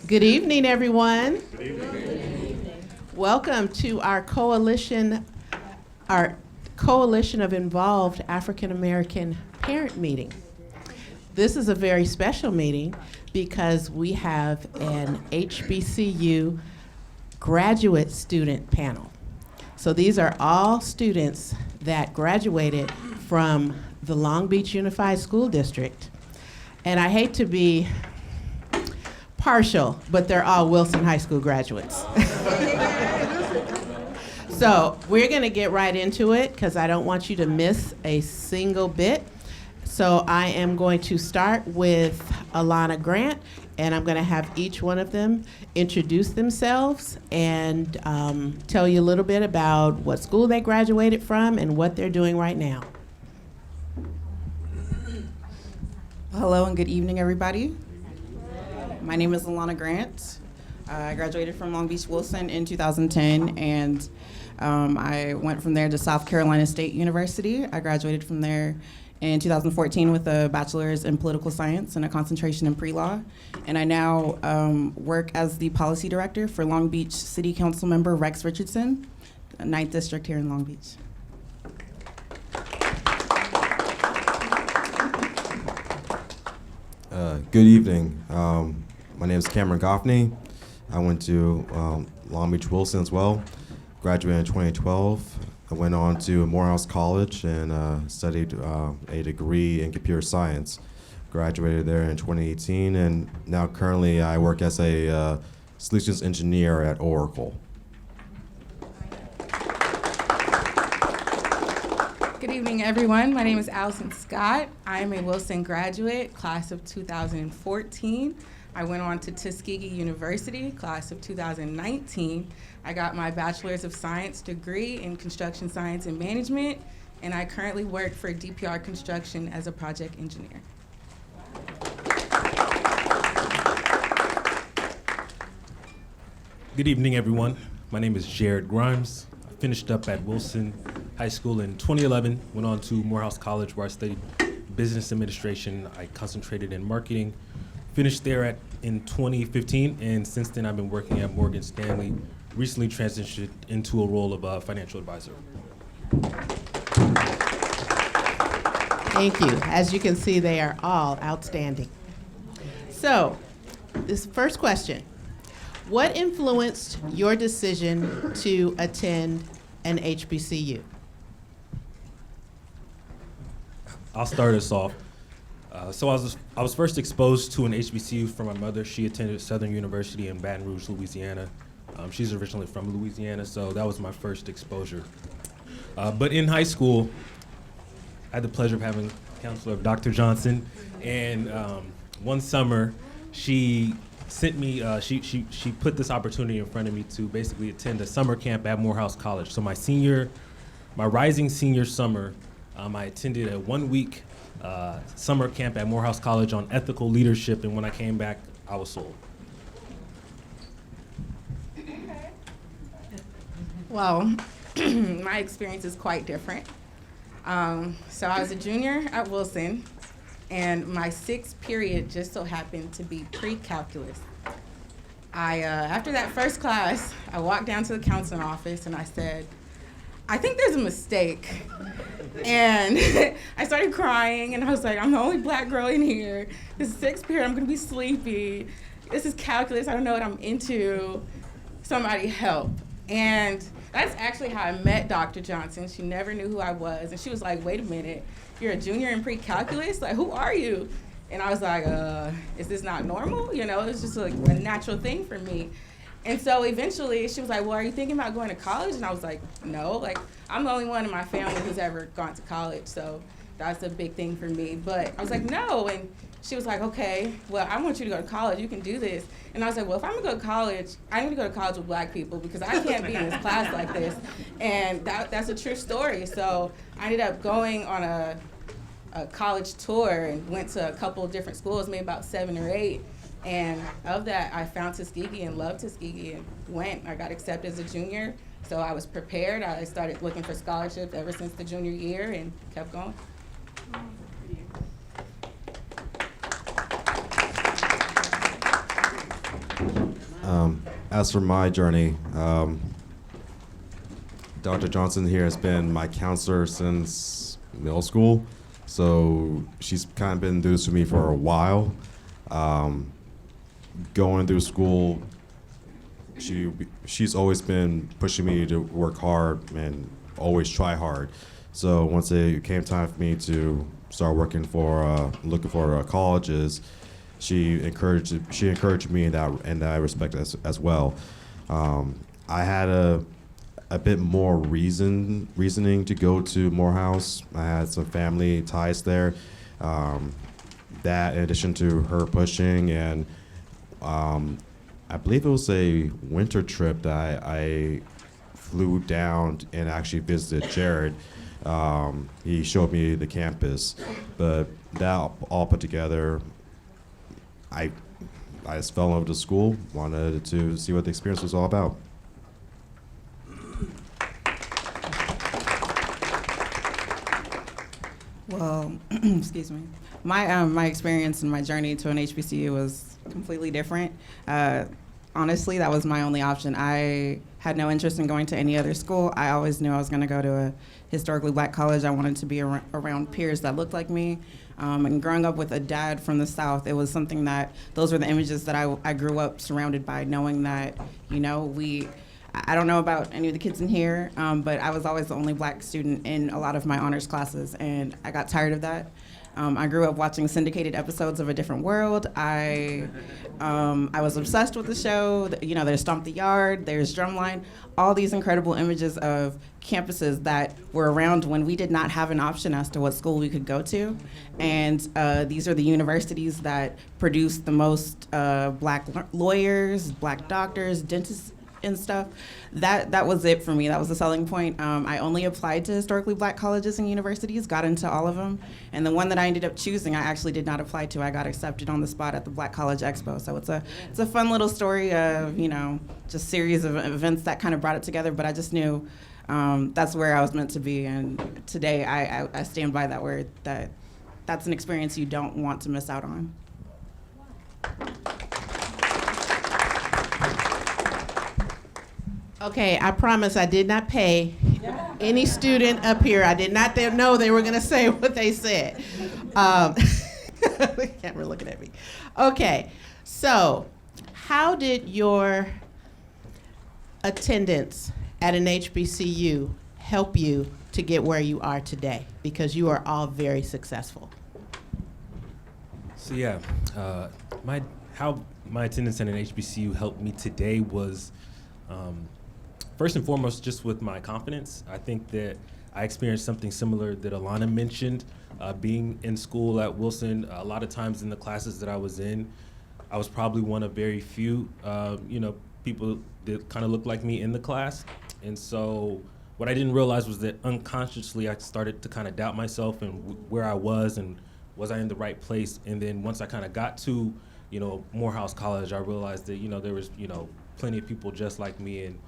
Good evening, everyone. Good evening. Welcome to our coalition of involved African American parent meeting. This is a very special meeting because we have an HBCU graduate student panel. So these are all students that graduated from the Long Beach Unified School District. And I hate to be partial, but they're all Wilson High School graduates. So we're gonna get right into it because I don't want you to miss a single bit. So I am going to start with Alana Grant, and I'm gonna have each one of them introduce themselves and tell you a little bit about what school they graduated from and what they're doing right now. Hello and good evening, everybody. My name is Alana Grant. I graduated from Long Beach Wilson in 2010, and I went from there to South Carolina State University. I graduated from there in 2014 with a bachelor's in political science and a concentration in pre-law. And I now work as the policy director for Long Beach City Council member Rex Richardson, 9th District here in Long Beach. Good evening. My name is Cameron Goffney. I went to Long Beach Wilson as well. Graduated in 2012. I went on to Morehouse College and studied a degree in computer science. Graduated there in 2018, and now currently I work as a solutions engineer at Oracle. Good evening, everyone. My name is Allison Scott. I am a Wilson graduate, class of 2014. I went on to Tuskegee University, class of 2019. I got my Bachelor's of Science degree in Construction Science and Management, and I currently work for DPR Construction as a project engineer. Good evening, everyone. My name is Jared Grimes. I finished up at Wilson High School in 2011, went on to Morehouse College where I studied business administration. I concentrated in marketing. Finished there in 2015, and since then I've been working at Morgan Stanley, recently transitioned into a role of a financial advisor. Thank you. As you can see, they are all outstanding. So, this first question, what influenced your decision to attend an HBCU? I'll start us off. So I was first exposed to an HBCU from my mother. She attended Southern University in Baton Rouge, Louisiana. She's originally from Louisiana, so that was my first exposure. But in high school, I had the pleasure of having Counselor Dr. Johnson, and one summer she sent me. She put this opportunity in front of me to basically attend a summer camp at Morehouse College. So my rising senior summer, I attended a 1-week summer camp at Morehouse College on ethical leadership, and when I came back, I was sold. Well, my experience is quite different. So I was a junior at Wilson, and my 6th period just so happened to be pre-calculus. After that first class, I walked down to the counseling office and I said, I think there's a mistake. And I started crying, and I was like, I'm the only black girl in here. This is 6th period, I'm gonna be sleepy. This is calculus, I don't know what I'm into. Somebody help. And that's actually how I met Dr. Johnson. She never knew who I was, and she was like, wait a minute, you're a junior in pre-calculus? Like, who are you? And I was like, is this not normal? You know, it's just like a natural thing for me. And so eventually she was like, well, are you thinking about going to college? And I was like, no, like I'm the only one in my family who's ever gone to college, so that's a big thing for me. But I was like, no, and she was like, okay, well, I want you to go to college, you can do this. And I was like, well, if I'm gonna go to college, I need to go to college with black people because I can't be in this class like this. And that's a true story. So I ended up going on a college tour and went to a couple of different schools, maybe about 7 or 8. And of that, I found Tuskegee and loved Tuskegee and went. I got accepted as a junior, so I was prepared. I started looking for scholarships ever since the junior year and kept going. As for my journey, Dr. Johnson here has been my counselor since middle school, so she's kind of been through this with me for a while. Going through school, she's always been pushing me to work hard and always try hard. So once it came time for me to start working for looking for colleges, she encouraged me in that respect as well. I had a bit more reasoning to go to Morehouse. I had some family ties there. That in addition to her pushing, and I believe it was a winter trip that I flew down and actually visited Jared. He showed me the campus, but that all put together, I just fell in love with the school, wanted to see what the experience was all about. Well, excuse me. My experience and my journey to an HBCU was completely different. Honestly, that was my only option. I had no interest in going to any other school. I always knew I was going to go to a historically black college. I wanted to be around peers that looked like me. And growing up with a dad from the South, it was something that, those were the images that I grew up surrounded by, knowing that, you know, I don't know about any of the kids in here, but I was always the only black student in a lot of my honors classes, and I got tired of that. I grew up watching syndicated episodes of A Different World. I was obsessed with the show. You know, there's Stomp the Yard, there's Drumline, all these incredible images of campuses that were around when we did not have an option as to what school we could go to. And these are the universities that produce the most black lawyers, black doctors, dentists, and stuff. That was it for me. That was the selling point. I only applied to historically black colleges and universities, got into all of them, and the one that I ended up choosing, I actually did not apply to. I got accepted on the spot at the Black College Expo. So it's a fun little story of, you know, just series of events that kind of brought it together. But I just knew that's where I was meant to be, and today I stand by that word. That's an experience you don't want to miss out on. Okay, I promise I did not pay any student up here. I did not know they were going to say what they said. The camera looking at me. Okay, so how did your attendance at an HBCU help you to get where you are today? Because you are all very successful. So yeah, how my attendance at an HBCU helped me today was, first and foremost, just with my confidence. I think that I experienced something similar that Alana mentioned, being in school at Wilson. A lot of times in the classes that I was in, I was probably one of very few, people that kind of looked like me in the class. And so what I didn't realize was that unconsciously I started to kind of doubt myself and where I was and was I in the right place. And then once I kind of got to, Morehouse College, I realized that, there was, plenty of people just like me and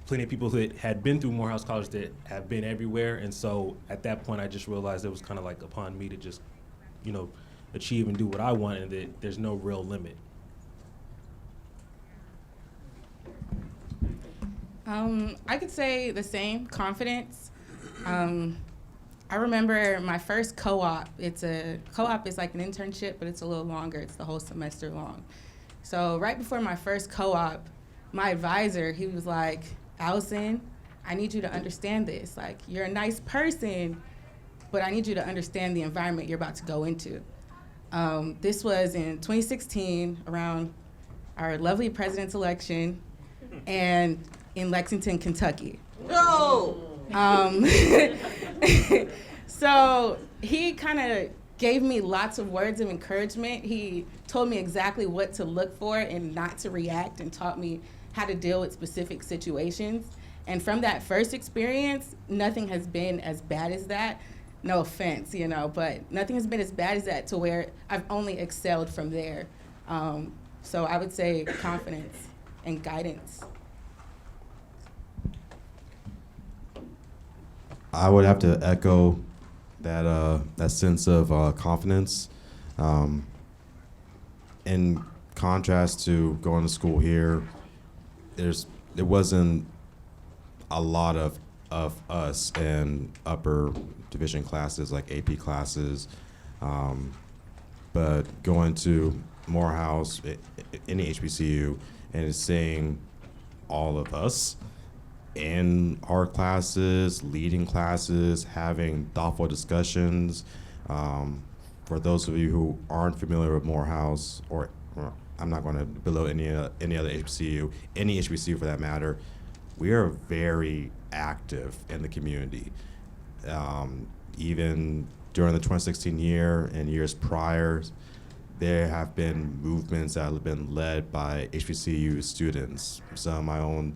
plenty of people that had been through Morehouse College that have been everywhere. And so at that point, I just realized it was kind of like upon me to just, achieve and do what I want, and that there's no real limit. I could say the same, confidence. I remember my first co-op. Co-op is like an internship, but it's a little longer. It's the whole semester long. So right before my first co-op, my advisor, he was like, Allison, I need you to understand this. Like, you're a nice person, but I need you to understand the environment you're about to go into. This was in 2016, around our lovely president's election, and in Lexington, Kentucky. No! So he kind of gave me lots of words of encouragement. He told me exactly what to look for and not to react, and taught me how to deal with specific situations. And from that first experience, nothing has been as bad as that. No offense, but nothing has been as bad as that, to where I've only excelled from there. So I would say confidence and guidance. I would have to echo that sense of confidence. In contrast to going to school here, there wasn't a lot of us in upper division classes like AP classes, but going to Morehouse, any HBCU, and seeing all of us in our classes, leading classes, having thoughtful discussions. For those of you who aren't familiar with Morehouse, or I'm not going to belittle any other HBCU, any HBCU for that matter, we are very active in the community. Even during the 2016 year and years prior, there have been movements that have been led by HBCU students. Some of my own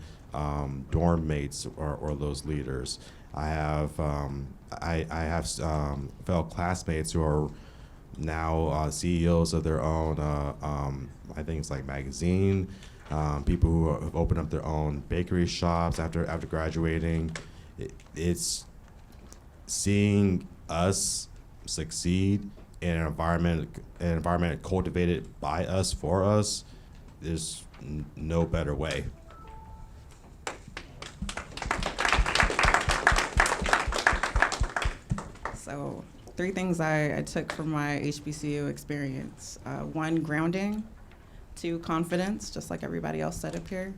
dorm mates are those leaders. I have fellow classmates who are now CEOs of their own, I think it's like magazine, people who have opened up their own bakery shops after graduating. It's seeing us succeed in an environment cultivated by us, for us. There's no better way. So 3 things I took from my HBCU experience. 1, grounding. 2, confidence, just like everybody else said up here.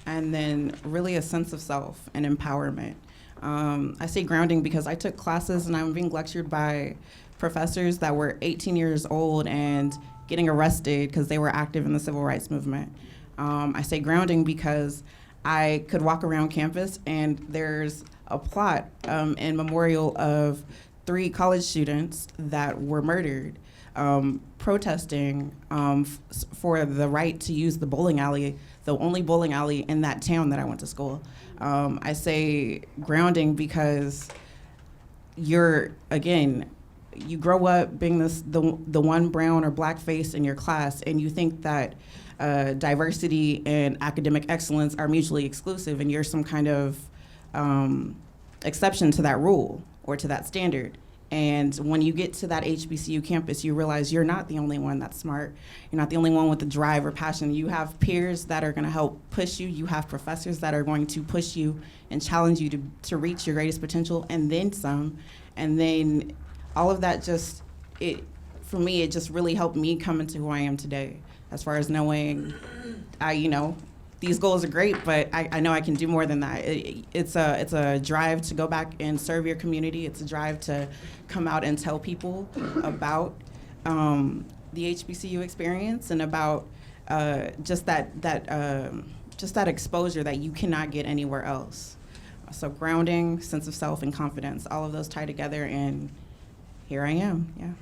And then really a sense of self and empowerment. I say grounding because I took classes and I'm being lectured by professors that were 18 years old and getting arrested because they were active in the civil rights movement. I say grounding because I could walk around campus and there's a plot in memorial of 3 college students that were murdered, protesting for the right to use the bowling alley, the only bowling alley in that town that I went to school. I say grounding because you grow up being the one brown or black face in your class, and you think that diversity and academic excellence are mutually exclusive, and you're some kind of exception to that rule or to that standard. And when you get to that HBCU campus, you realize you're not the only one that's smart. You're not the only one with the drive or passion. You have peers that are going to help push you. You have professors that are going to push you and challenge you to reach your greatest potential, and then some. And then all of that for me, it just really helped me come into who I am today, as far as knowing, these goals are great, but I know I can do more than that. It's a drive to go back and serve your community. It's a drive to come out and tell people about the HBCU experience and about just that exposure that you cannot get anywhere else. So grounding, sense of self, and confidence, all of those tie together, and here I am. Yeah.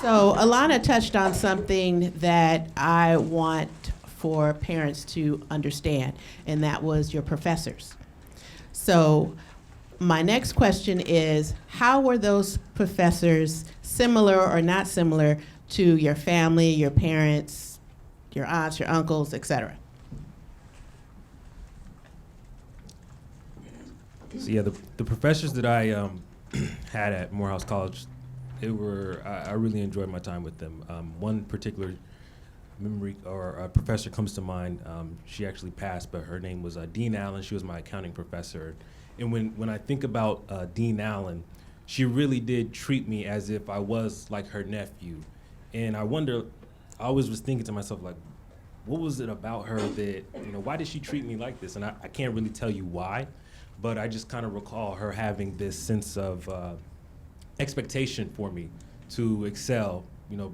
So Alana touched on something that I want for parents to understand, and that was your professors. So my next question is, how were those professors similar or not similar to your family, your parents, your aunts, your uncles, etc.? So yeah, the professors that I had at Morehouse College, I really enjoyed my time with them. One particular memory or a professor comes to mind. She actually passed, but her name was Dean Allen. She was my accounting professor. And when I think about Dean Allen, she really did treat me as if I was like her nephew. And I always was thinking to myself, like, what was it about her that, why did she treat me like this? And I can't really tell you why, but I just kind of recall her having this sense of expectation for me to excel,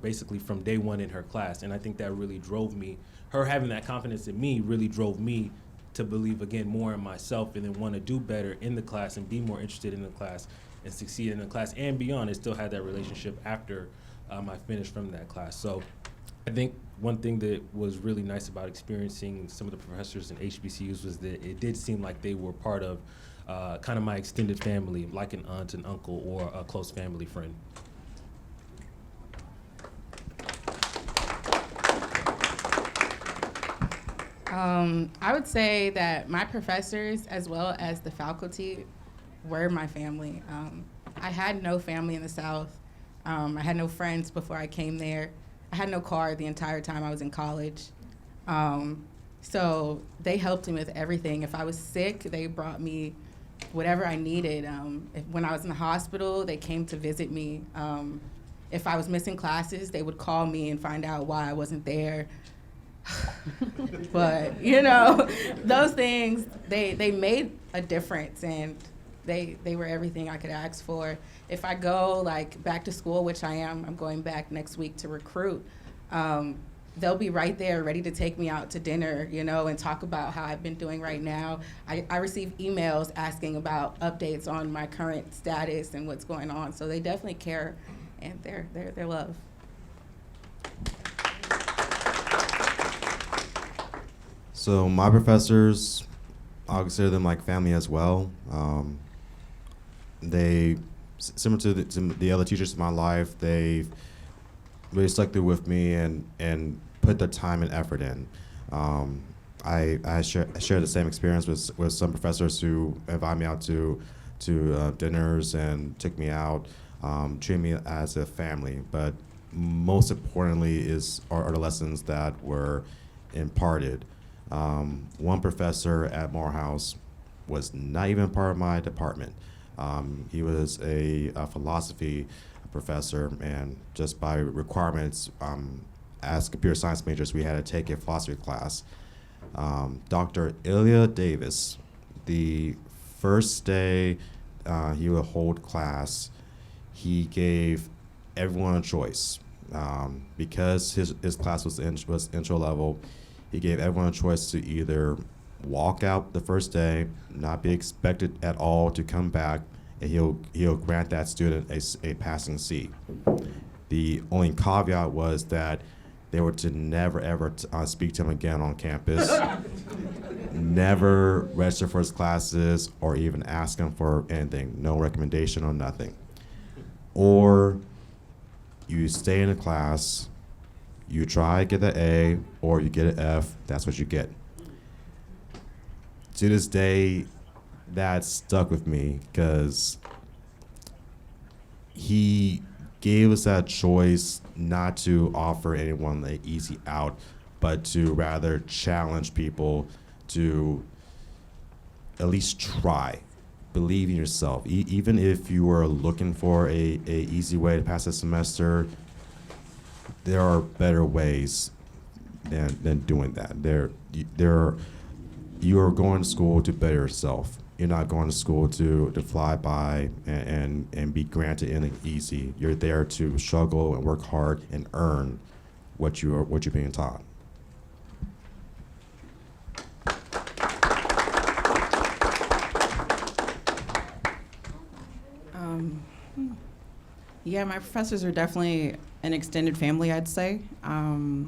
basically from day one in her class. And I think that really drove me. Her having that confidence in me really drove me to believe, again, more in myself and then want to do better in the class and be more interested in the class and succeed in the class and beyond. I still had that relationship after I finished from that class. So I think one thing that was really nice about experiencing some of the professors in HBCUs was that it did seem like they were part of kind of my extended family, like an aunt, an uncle, or a close family friend. I would say that my professors, as well as the faculty, were my family. I had no family in the South. I had no friends before I came there. I had no car the entire time I was in college. So they helped me with everything. If I was sick, they brought me whatever I needed. When I was in the hospital, they came to visit me. If I was missing classes, they would call me and find out why I wasn't there. But, you know, those things, they made a difference, and they were everything I could ask for. If I go, like, back to school, which I'm going back next week to recruit, they'll be right there ready to take me out to dinner, you know, and talk about how I've been doing right now. I receive emails asking about updates on my current status and what's going on, so they definitely care, and they're love. So my professors, I'll consider them like family as well. They, similar to the other teachers in my life, they really stuck through with me and put the time and effort in. I share the same experience with some professors who invite me out to dinners and took me out, treat me as a family. But most importantly are the lessons that were imparted. One professor at Morehouse was not even part of my department. He was a philosophy professor, and just by requirements, as computer science majors, we had to take a philosophy class. Dr. Ilya Davis, the first day he would hold class, he gave everyone a choice. Because his class was intro level, he gave everyone a choice to either walk out the first day, not be expected at all to come back, and he'll grant that student a passing seat. The only caveat was that they were to never ever speak to him again on campus, never register for his classes or even ask him for anything, no recommendation or nothing. Or you stay in a class, you try to get an A or you get an F, that's what you get. To this day, that stuck with me because he gave us that choice not to offer anyone an easy out, but to rather challenge people to at least try. Believe in yourself. Even if you are looking for a easy way to pass a semester, there are better ways than doing that. You are going to school to better yourself. You're not going to school to fly by and be granted anything easy. You're there to struggle and work hard and earn what you're being taught. Yeah, my professors are definitely an extended family, I'd say. I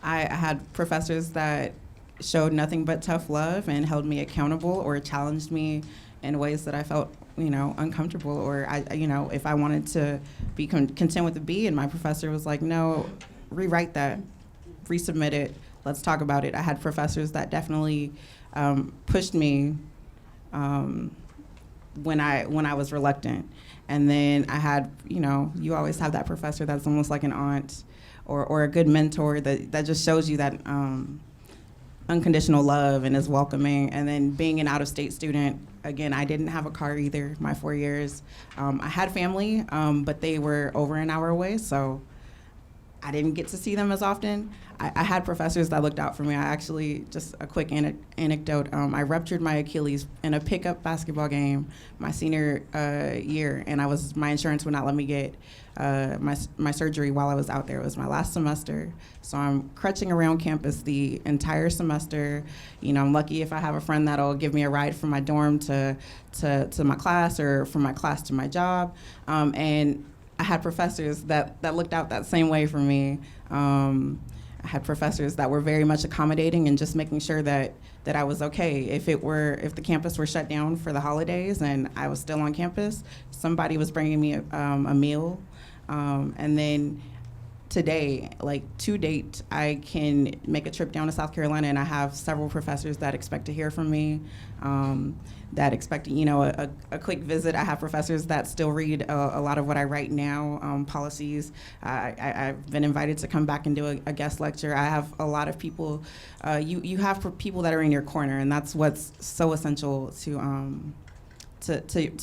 had professors that showed nothing but tough love and held me accountable or challenged me in ways that I felt, uncomfortable, or if I wanted to be content with a B, and my professor was like, no, rewrite that, resubmit it, let's talk about it. I had professors that definitely pushed me when I was reluctant. And then I had, you always have that professor that's almost like an aunt or a good mentor that just shows you that unconditional love and is welcoming. And then being an out-of-state student, again, I didn't have a car either my 4 years. I had family, but they were over an hour away, so I didn't get to see them as often. I had professors that looked out for me. I actually, just a quick anecdote, I ruptured my Achilles in a pickup basketball game my senior year, and my insurance would not let me get my surgery while I was out there. It was my last semester, so I'm crutching around campus the entire semester. I'm lucky if I have a friend that'll give me a ride from my dorm to my class or from my class to my job, and I had professors that looked out that same way for me. I had professors that were very much accommodating and just making sure that I was okay. If the campus were shut down for the holidays and I was still on campus, somebody was bringing me a meal. And then today, like to date, I can make a trip down to South Carolina, and I have several professors that expect to hear from me, that expect, a quick visit. I have professors that still read a lot of what I write now, policies. I've been invited to come back and do a guest lecture. I have a lot of people. You have people that are in your corner, and that's what's so essential to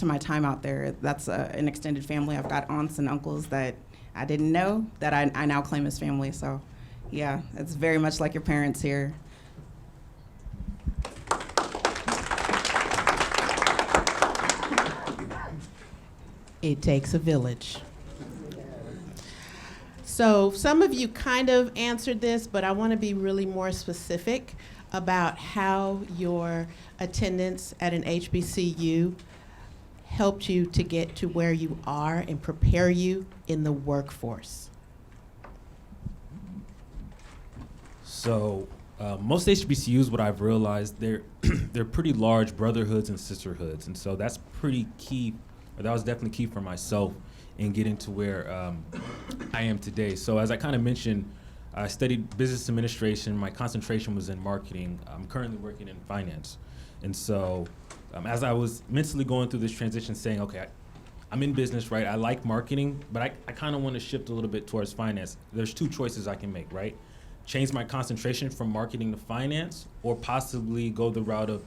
my time out there. That's an extended family. I've got aunts and uncles that I didn't know that I now claim as family. So, yeah, it's very much like your parents here. It takes a village. So some of you kind of answered this, but I want to be really more specific about how your attendance at an HBCU helped you to get to where you are and prepare you in the workforce. So most HBCUs, what I've realized, they're pretty large brotherhoods and sisterhoods, and so that's pretty key. Or that was definitely key for myself in getting to where I am today. So as I kind of mentioned, I studied business administration. My concentration was in marketing. I'm currently working in finance, and so as I was mentally going through this transition, saying, okay, I'm in business, right? I like marketing, but I kind of want to shift a little bit towards finance. There's two choices I can make, right? Change my concentration from marketing to finance, or possibly go the route of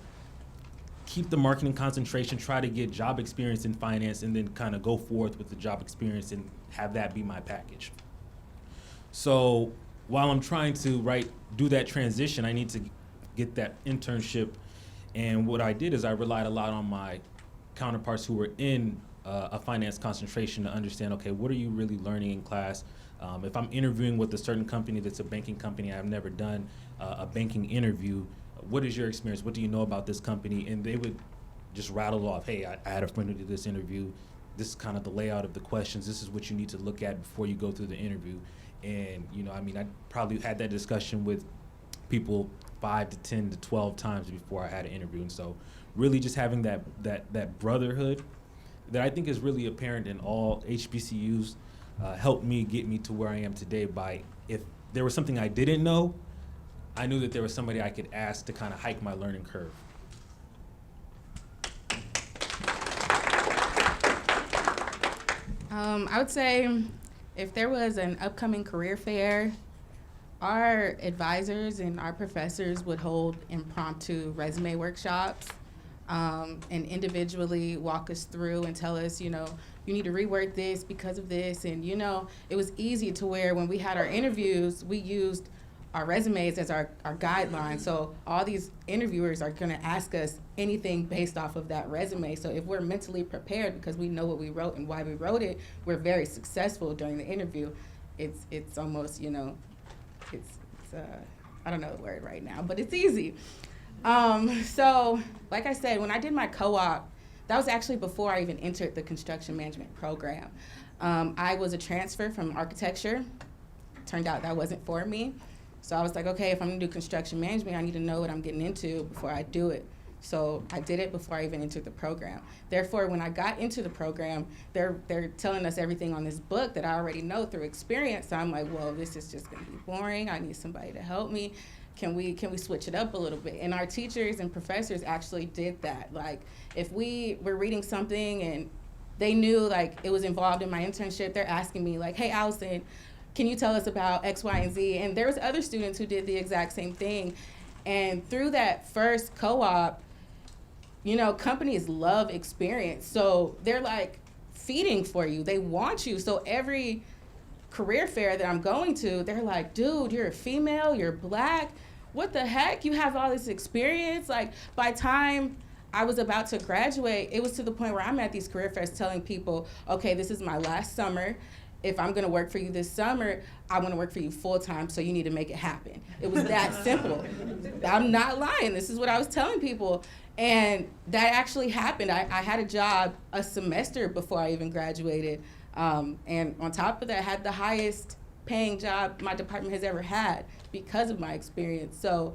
keep the marketing concentration, try to get job experience in finance, and then kind of go forth with the job experience and have that be my package. So while I'm trying to do that transition, I need to get that internship. And what I did is I relied a lot on my counterparts who were in a finance concentration to understand, okay, what are you really learning in class? If I'm interviewing with a certain company that's a banking company, I've never done a banking interview, what is your experience? What do you know about this company? And they would just rattle off, hey, I had a friend who did this interview. This is kind of the layout of the questions. This is what you need to look at before you go through the interview. And, I probably had that discussion with people 5 to 10 to 12 times before I had an interview. And so really just having that brotherhood that I think is really apparent in all HBCUs helped me get me to where I am today by, if there was something I didn't know, I knew that there was somebody I could ask to kind of hike my learning curve. I would say if there was an upcoming career fair, our advisors and our professors would hold impromptu resume workshops and individually walk us through and tell us, you need to rework this because of this. And, it was easy to where when we had our interviews, we used our resumes as our guideline. So all these interviewers are going to ask us anything based off of that resume. So if we're mentally prepared because we know what we wrote and why we wrote it, we're very successful during the interview. It's almost, it's I don't know the word right now, but it's easy. So like I said, when I did my co-op, that was actually before I even entered the construction management program. I was a transfer from architecture. Turned out that wasn't for me. So I was like, okay, if I'm gonna do construction management, I need to know what I'm getting into before I do it. So I did it before I even entered the program. Therefore, when I got into the program, they're telling us everything on this book that I already know through experience. So I'm like, well, this is just gonna be boring. I need somebody to help me. Can we switch it up a little bit? And our teachers and professors actually did that. Like, if we were reading something and they knew like it was involved in my internship, they're asking me like, hey, Allison, can you tell us about X, Y, and Z? And there was other students who did the exact same thing. And through that first co-op, companies love experience. So they're like feeding for you. They want you. So every career fair that I'm going to, they're like, dude, you're a female, you're Black. What the heck? You have all this experience. Like, by time I was about to graduate, it was to the point where I'm at these career fairs telling people, okay, this is my last summer. If I'm gonna work for you this summer, I wanna work for you full time, so you need to make it happen. It was that simple. I'm not lying, this is what I was telling people. And that actually happened. I had a job a semester before I even graduated. And on top of that, I had the highest paying job my department has ever had because of my experience. So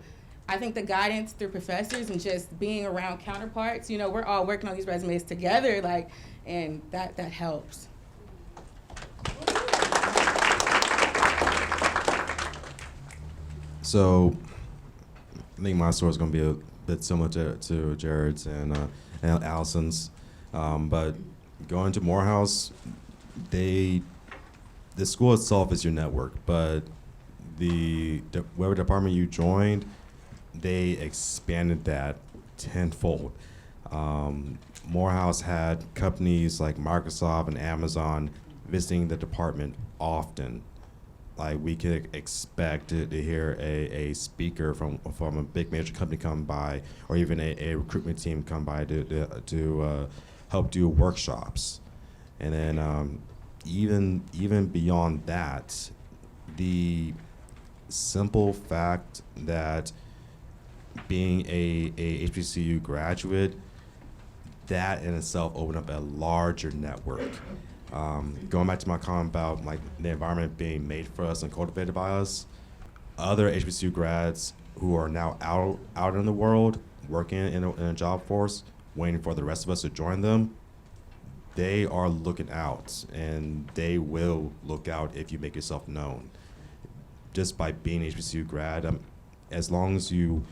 I think the guidance through professors and just being around counterparts, we're all working on these resumes together, and that helps. So I think my story is going to be a bit similar to Jared's and Allison's. But going to Morehouse, the school itself is your network, but whatever department you joined, they expanded that tenfold. Morehouse had companies like Microsoft and Amazon visiting the department often. Like we could expect to hear a speaker from a big major company come by, or even a recruitment team come by to help do workshops. And then even beyond that, the simple fact that being a HBCU graduate, that in itself opened up a larger network. Going back to my comment about like the environment being made for us and cultivated by us, other HBCU grads who are now out in the world, working in a job force, waiting for the rest of us to join them, they are looking out, and they will look out if you make yourself known. Just by being an HBCU grad, as long as you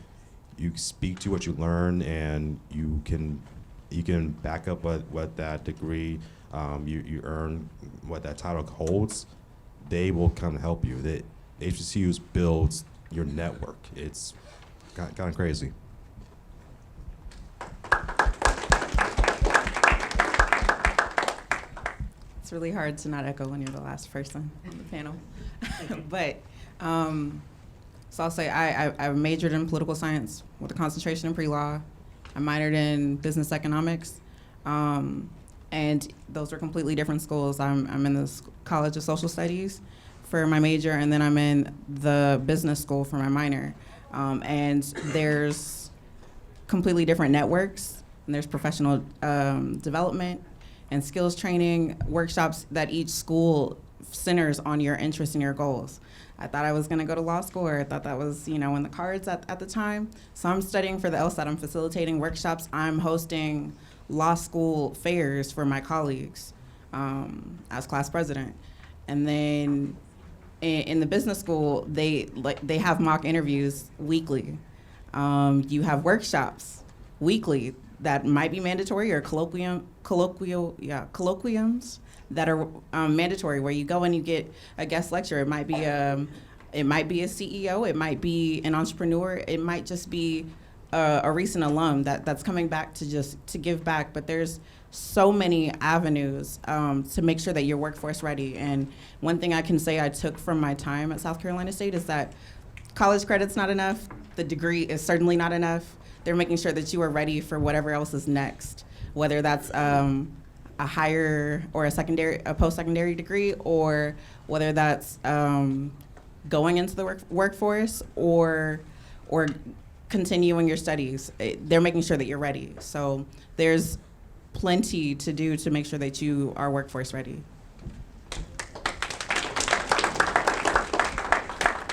speak to what you learn and you can back up what that degree you earn, what that title holds, they will come to help you. The HBCUs builds your network. It's kind of crazy. It's really hard to not echo when you're the last person on the panel. But, so I'll say I majored in political science with a concentration in pre-law. I minored in business economics. And those are completely different schools. I'm in the College of Social Studies for my major, and then I'm in the business school for my minor. And there's completely different networks, and there's professional development and skills training workshops that each school centers on your interests and your goals. I thought I was gonna go to law school, or I thought that was, in the cards at the time. So I'm studying for the LSAT. I'm facilitating workshops. I'm hosting law school fairs for my colleagues as class president. And then in the business school, they have mock interviews weekly. You have workshops weekly that might be mandatory, or colloquiums that are mandatory, where you go and you get a guest lecturer. It might be a CEO, it might be an entrepreneur, it might just be a recent alum that's coming back to give back. But there's so many avenues to make sure that you're workforce ready. And one thing I can say I took from my time at South Carolina State is that college credit's not enough. The degree is certainly not enough. They're making sure that you are ready for whatever else is next, whether that's a higher or a post-secondary degree, or whether that's going into the workforce or continuing your studies. They're making sure that you're ready. So there's plenty to do to make sure that you are workforce ready.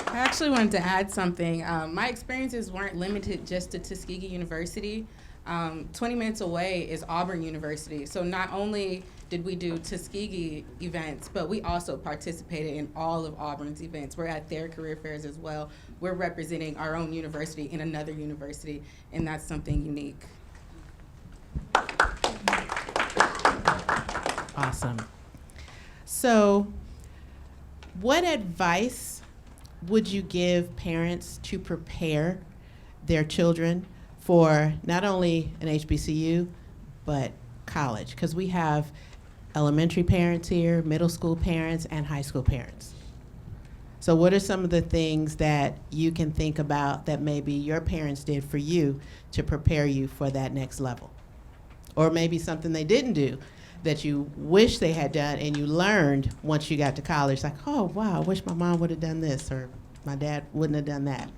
I actually wanted to add something. My experiences weren't limited just to Tuskegee University. 20 minutes away is Auburn University. So not only did we do Tuskegee events, but we also participated in all of Auburn's events. We're at their career fairs as well. We're representing our own university in another university, and that's something unique. Awesome. So, what advice would you give parents to prepare their children for not only an HBCU, but college? Because we have elementary parents here, middle school parents, and high school parents. So what are some of the things that you can think about that maybe your parents did for you to prepare you for that next level? Or maybe something they didn't do that you wish they had done and you learned once you got to college, like, oh, wow, I wish my mom would have done this, or my dad wouldn't have done that.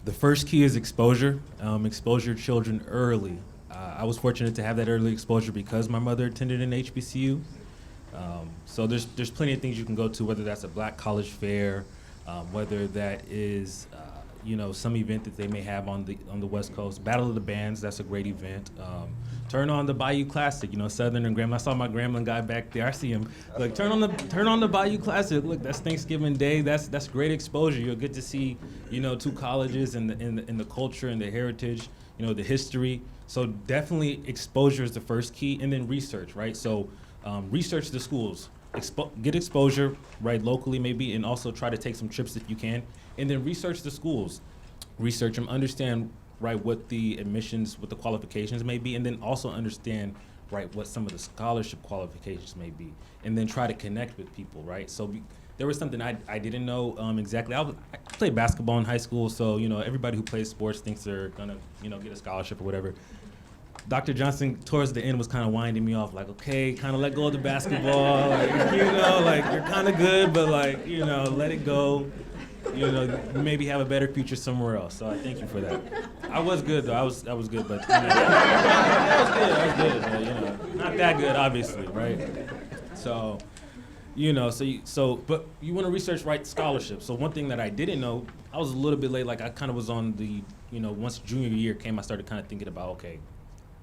The first key is exposure. Expose your children early. I was fortunate to have that early exposure because my mother attended an HBCU. So there's plenty of things you can go to, whether that's a black college fair, whether that is some event that they may have on the West Coast. Battle of the Bands, that's a great event. Turn on the Bayou Classic, Southern and Grambling. I saw my Grambling guy back there. I see him. Like, turn on the Bayou Classic. Look, that's Thanksgiving Day. That's great exposure. You'll get to see, two colleges and the culture and the heritage, the history. So definitely exposure is the first key, and then research, right? So research the schools, get exposure, right, locally maybe, and also try to take some trips if you can, and then research the schools, research them, understand, right, what the admissions, what the qualifications may be, and then also understand, right, what some of the scholarship qualifications may be, and then try to connect with people, right? So there was something I didn't know exactly. I played basketball in high school, so everybody who plays sports thinks they're gonna get a scholarship or whatever. Dr. Johnson towards the end was kind of winding me off, like, okay, kind of let go of the basketball, like, like you're kind of good, but like, let it go. Maybe have a better future somewhere else. So I thank you for that. I was good though. I was good, but I was good. But, not that good, obviously, right? So, but you want to research, right, scholarships. So one thing that I didn't know, I was a little bit late. Like I kind of was on the, once junior year came, I started kind of thinking about, okay,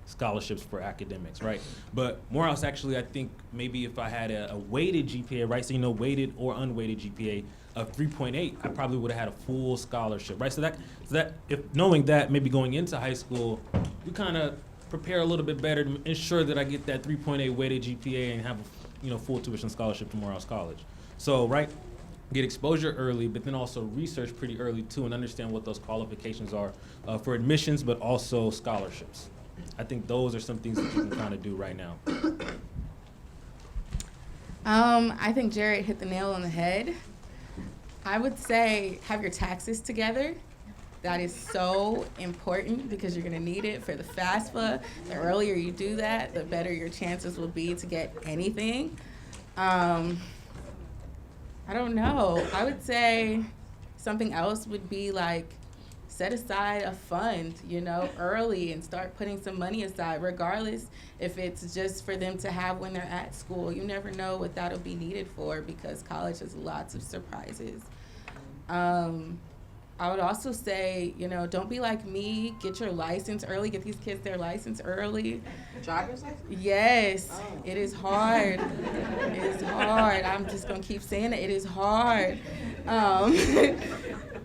scholarships for academics, right? But Morehouse, actually, I think maybe if I had a weighted GPA, right? So, weighted or unweighted GPA of 3.8, I probably would have had a full scholarship, right? So that if knowing that, maybe going into high school, we kind of prepare a little bit better to ensure that I get that 3.8 weighted GPA and have a full tuition scholarship to Morehouse College. So, right, get exposure early, but then also research pretty early too, and understand what those qualifications are for admissions, but also scholarships. I think those are some things that you can kind of do right now. I think Jared hit the nail on the head. I would say have your taxes together. That is so important because you're gonna need it for the FAFSA. The earlier you do that, the better your chances will be to get anything. I don't know. I would say something else would be like set aside a fund, early and start putting some money aside, regardless if it's just for them to have when they're at school. You never know what that'll be needed for because college has lots of surprises. I would also say, don't be like me. Get your license early. Get these kids their license early. Driver's license? Yes. Oh. It is hard. It is hard. I'm just going to keep saying it. It is hard.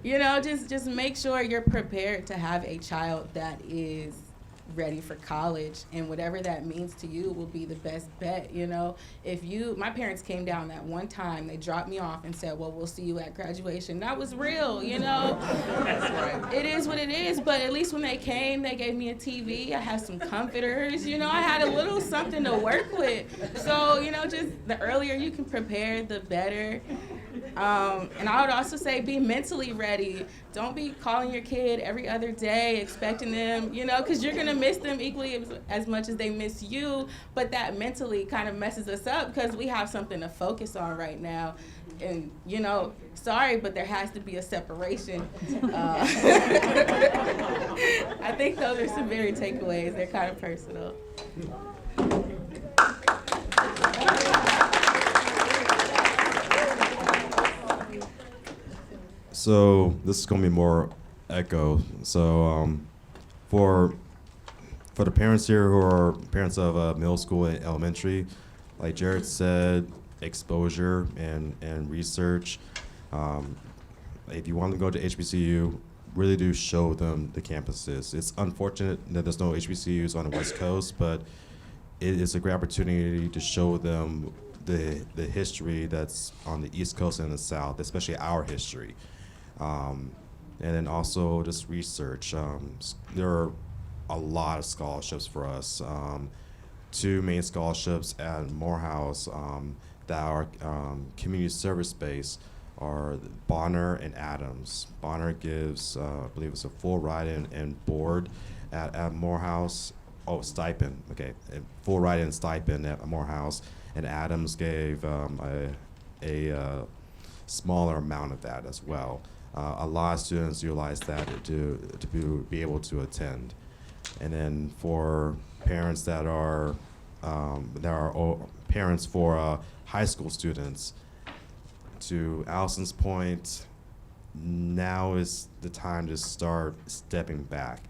Just make sure you're prepared to have a child that is ready for college, and whatever that means to you will be the best bet. My parents came down that one time, they dropped me off and said, well, we'll see you at graduation. That was real. That's right. It is what it is, but at least when they came, they gave me a TV. I had some comforters. I had a little something to work with. So, just the earlier you can prepare, the better. And I would also say be mentally ready. Don't be calling your kid every other day expecting them, because you're going to miss them equally as much as they miss you. But that mentally kind of messes us up because we have something to focus on right now. And, sorry, but there has to be a separation. I think those are some very takeaways. They're kind of personal. So this is going to be more echo. So for the parents here who are parents of middle school and elementary, like Jared said, exposure and research. If you want to go to HBCU, really do show them the campuses. It's unfortunate that there's no HBCUs on the West Coast, but it is a great opportunity to show them the history that's on the East Coast and the South, especially our history. And then also just research. There are a lot of scholarships for us. Two main scholarships at Morehouse that are community service based are Bonner and Adams. Bonner gives, I believe it's a full ride and board at Morehouse. Oh, stipend, okay. Full ride and stipend at Morehouse. And Adams gave a smaller amount of that as well. A lot of students utilize that to be able to attend. And then for parents that are parents for high school students, to Allison's point, now is the time to start stepping back.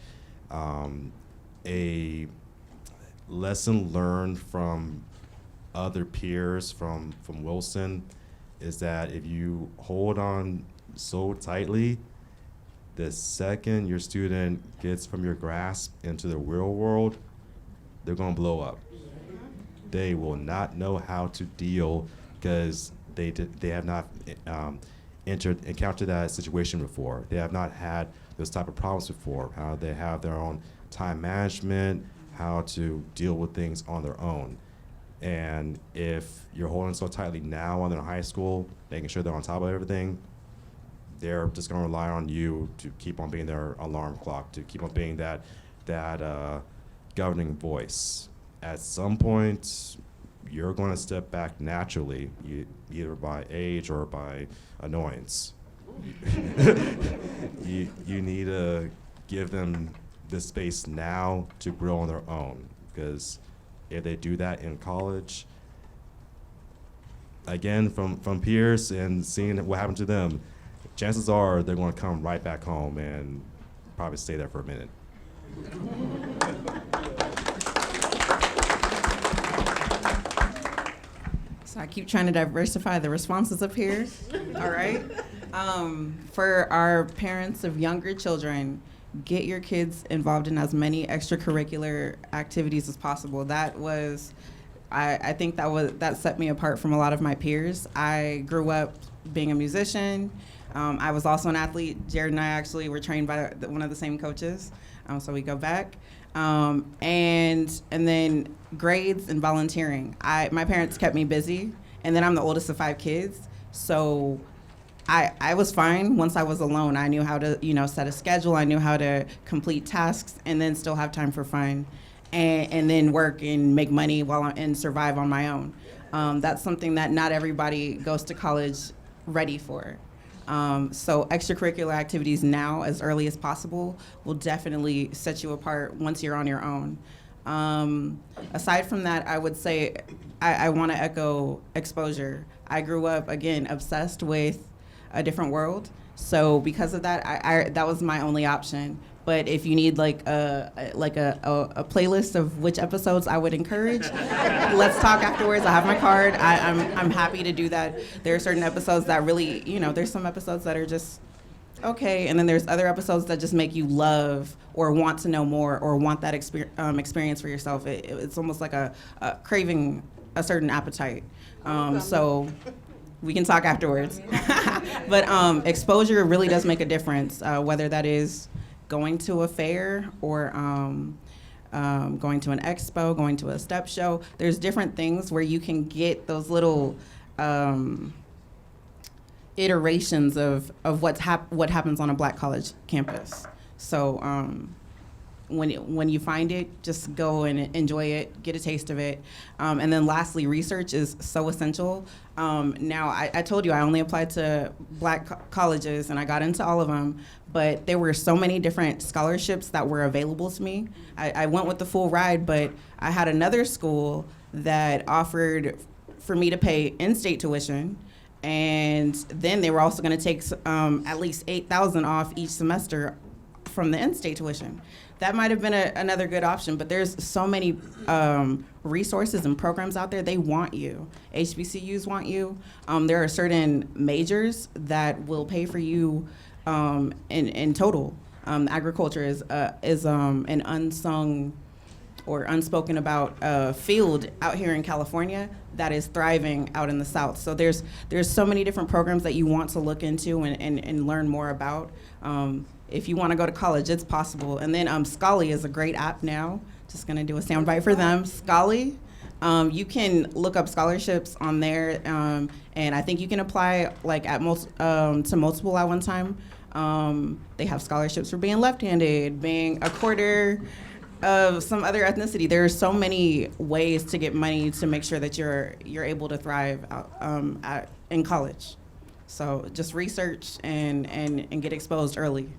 A lesson learned from other peers from Wilson is that if you hold on so tightly, the second your student gets from your grasp into the real world, they're gonna blow up. They will not know how to deal because they have not encountered that situation before. They have not had those type of problems before. How they have their own time management, how to deal with things on their own. And if you're holding so tightly now when they're in high school, making sure they're on top of everything, they're just gonna rely on you to keep on being their alarm clock, to keep on being that governing voice. At some point, you're gonna step back naturally, either by age or by annoyance. You need to give them the space now to grow on their own, because if they do that in college, again, from peers and seeing what happened to them, chances are they're going to come right back home and probably stay there for a minute. So I keep trying to diversify the responses up here. All right. For our parents of younger children, get your kids involved in as many extracurricular activities as possible. That was, I think that set me apart from a lot of my peers. I grew up being a musician. I was also an athlete. Jared and I actually were trained by one of the same coaches, so we go back. And then grades and volunteering. My parents kept me busy, and then I'm the oldest of 5 kids, so I was fine once I was alone. I knew how to, set a schedule. I knew how to complete tasks and then still have time for fun, and then work and make money and survive on my own. That's something that not everybody goes to college ready for. So extracurricular activities now, as early as possible, will definitely set you apart once you're on your own. Aside from that, I would say I want to echo exposure. I grew up, again, obsessed with a different world. So because of that, I that was my only option. But if you need like a playlist of which episodes I would encourage, let's talk afterwards. I have my card. I'm happy to do that. There are certain episodes that really, there's some episodes that are just okay, and then there's other episodes that just make you love or want to know more or want that experience for yourself. It's almost like a craving a certain appetite. So we can talk afterwards. But exposure really does make a difference, whether that is going to a fair or going to an expo, going to a step show. There's different things where you can get those little iterations of what happens on a Black college campus. So when you find it, just go and enjoy it, get a taste of it. And then lastly, research is so essential. Now, I told you I only applied to Black colleges, and I got into all of them, but there were so many different scholarships that were available to me. I went with the full ride, but I had another school that offered for me to pay in-state tuition, and then they were also going to take at least $8,000 off each semester from the in-state tuition. That might have been another good option, but there's so many resources and programs out there. They want you. HBCUs want you. There are certain majors that will pay for you in total. Agriculture is an unsung or unspoken about field out here in California that is thriving out in the South. So there's so many different programs that you want to look into and learn more about. If you want to go to college, it's possible. And then Scholly is a great app now. Just going to do a soundbite for them. Scholly, you can look up scholarships on there, and I think you can apply like to multiple at one time. They have scholarships for being left-handed, being a quarter of some other ethnicity. There are so many ways to get money to make sure that you're able to thrive in college. So just research and get exposed early.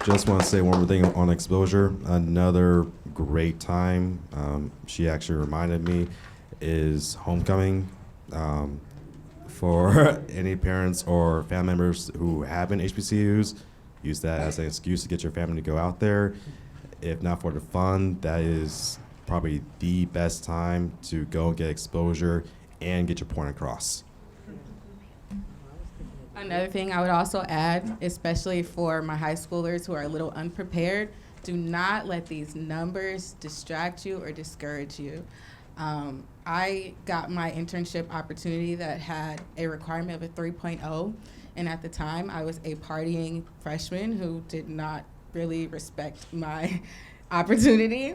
Just want to say one more thing on exposure. Another great time, she actually reminded me, is homecoming. For any parents or family members who have been HBCUs, use that as an excuse to get your family to go out there. If not for the fun, that is probably the best time to go and get exposure and get your point across. Another thing I would also add, especially for my high schoolers who are a little unprepared, do not let these numbers distract you or discourage you. I got my internship opportunity that had a requirement of a 3.0, and at the time I was a partying freshman who did not really respect my opportunity,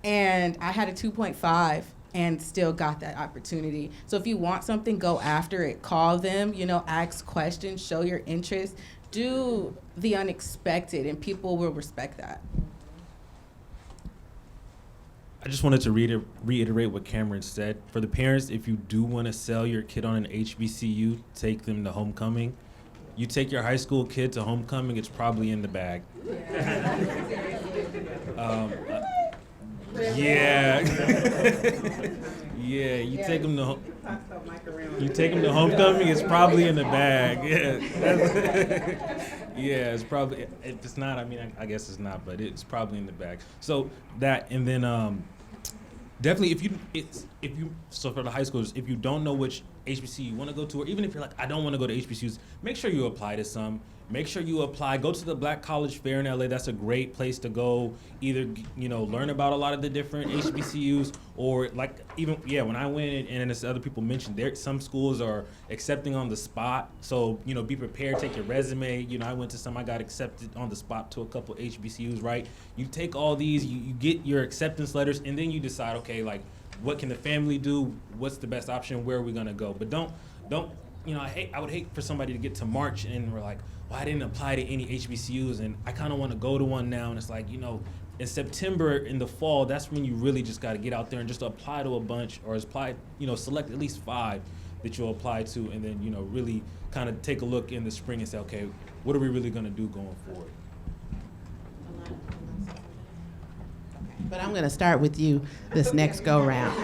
and I had a 2.5 and still got that opportunity. So if you want something, go after it. Call them, ask questions, show your interest, do the unexpected, and people will respect that. I just wanted to reiterate what Cameron said. For the parents, if you do want to sell your kid on an HBCU, take them to homecoming. You take your high school kid to homecoming, it's probably in the bag. Yeah. Yeah, you take them to homecoming, it's probably in the bag. Yeah. Yeah, it's probably, if it's not, I guess it's not, but it's probably in the bag. So that, and then definitely so for the high schoolers, if you don't know which HBCU you want to go to, or even if you're like, I don't want to go to HBCUs, make sure you apply to some. Make sure you apply. Go to the Black College Fair in LA. That's a great place to go. Either learn about a lot of the different HBCUs, or when I went and as other people mentioned, some schools are accepting on the spot. So be prepared. Take your resume. I went to some. I got accepted on the spot to a couple HBCUs. Right. You take all these. You get your acceptance letters, and then you decide. Okay, what can the family do? What's the best option? Where are we gonna go? But don't. I would hate for somebody to get to March and we're like, well, I didn't apply to any HBCUs and I kind of want to go to one now. And it's like, in September, in the fall, that's when you really just got to get out there and just apply to a bunch, or select at least 5 that you'll apply to, and then, really kind of take a look in the spring and say, okay, what are we really going to do going forward? But I'm going to start with you this next go round.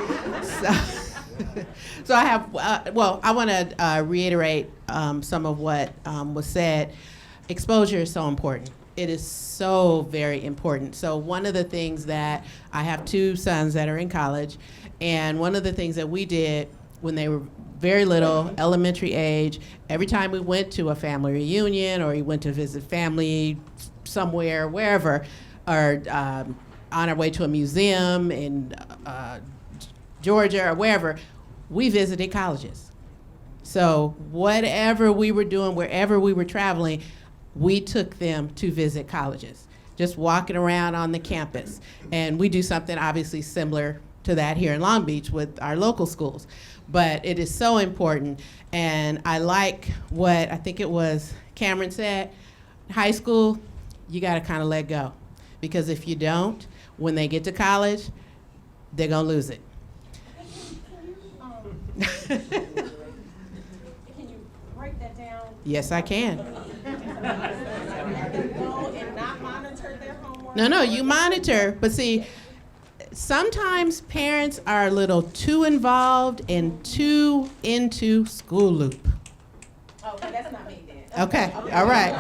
So I have, I want to reiterate some of what was said. Exposure is so important. It is so very important. So one of the things that, I have 2 sons that are in college, and one of the things that we did when they were very little, elementary age, every time we went to a family reunion or we went to visit family somewhere, wherever, or on our way to a museum in Georgia or wherever, we visited colleges. So whatever we were doing, wherever we were traveling, we took them to visit colleges, just walking around on the campus. And we do something obviously similar to that here in Long Beach with our local schools. But it is so important. And I like what I think it was Cameron said, high school, you gotta kind of let go. Because if you don't, when they get to college, they're gonna lose it. Can you break that down? Yes, I can. Go and not monitor their homework? No, you monitor, but see, sometimes parents are a little too involved and too into school loop. Okay, that's not me then. Okay, all right.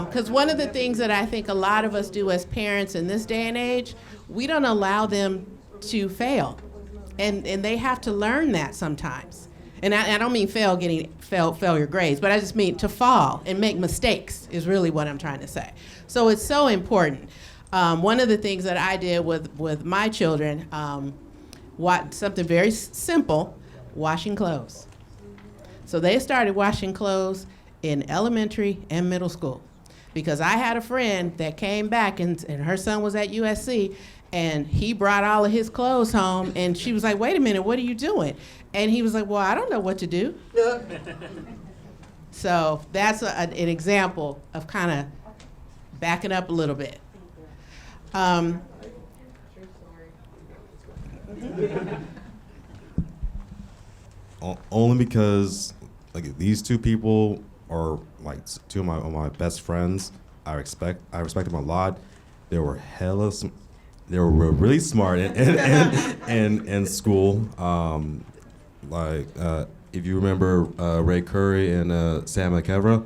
Because one of the things that I think a lot of us do as parents in this day and age, we don't allow them to fail. And they have to learn that sometimes. And I don't mean fail your grades, but I just mean to fall and make mistakes is really what I'm trying to say. So it's so important. One of the things that I did with my children, something very simple, washing clothes. So they started washing clothes in elementary and middle school. Because I had a friend that came back and her son was at USC, and he brought all of his clothes home, and she was like, wait a minute, what are you doing? And he was like, well, I don't know what to do. So that's an example of kind of backing up a little bit. Only because these 2 people are 2 of my best friends. I respect them a lot. They were really smart in school. Like, if you remember Ray Curry and Sam McEvra,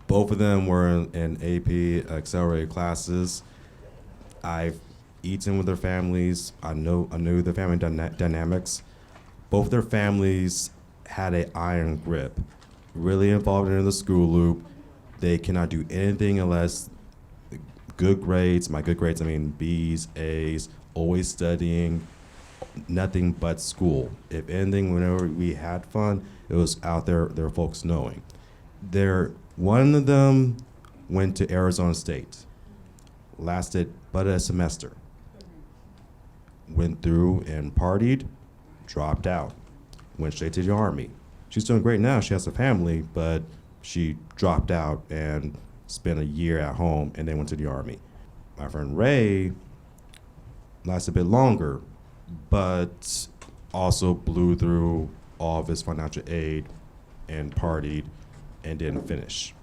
both of them were in AP accelerated classes. I've eaten with their families. I knew their family dynamics. Both their families had an iron grip, really involved in the school loop. They cannot do anything unless good grades. My good grades, I mean B's, A's, always studying, nothing but school. If anything, whenever we had fun, it was out there, their folks knowing. One of them went to Arizona State, lasted but a semester. Went through and partied, dropped out, went straight to the Army. She's doing great now, she has a family, but she dropped out and spent a year at home and then went to the Army. My friend Ray lasted a bit longer, but also blew through all of his financial aid and partied and didn't finish.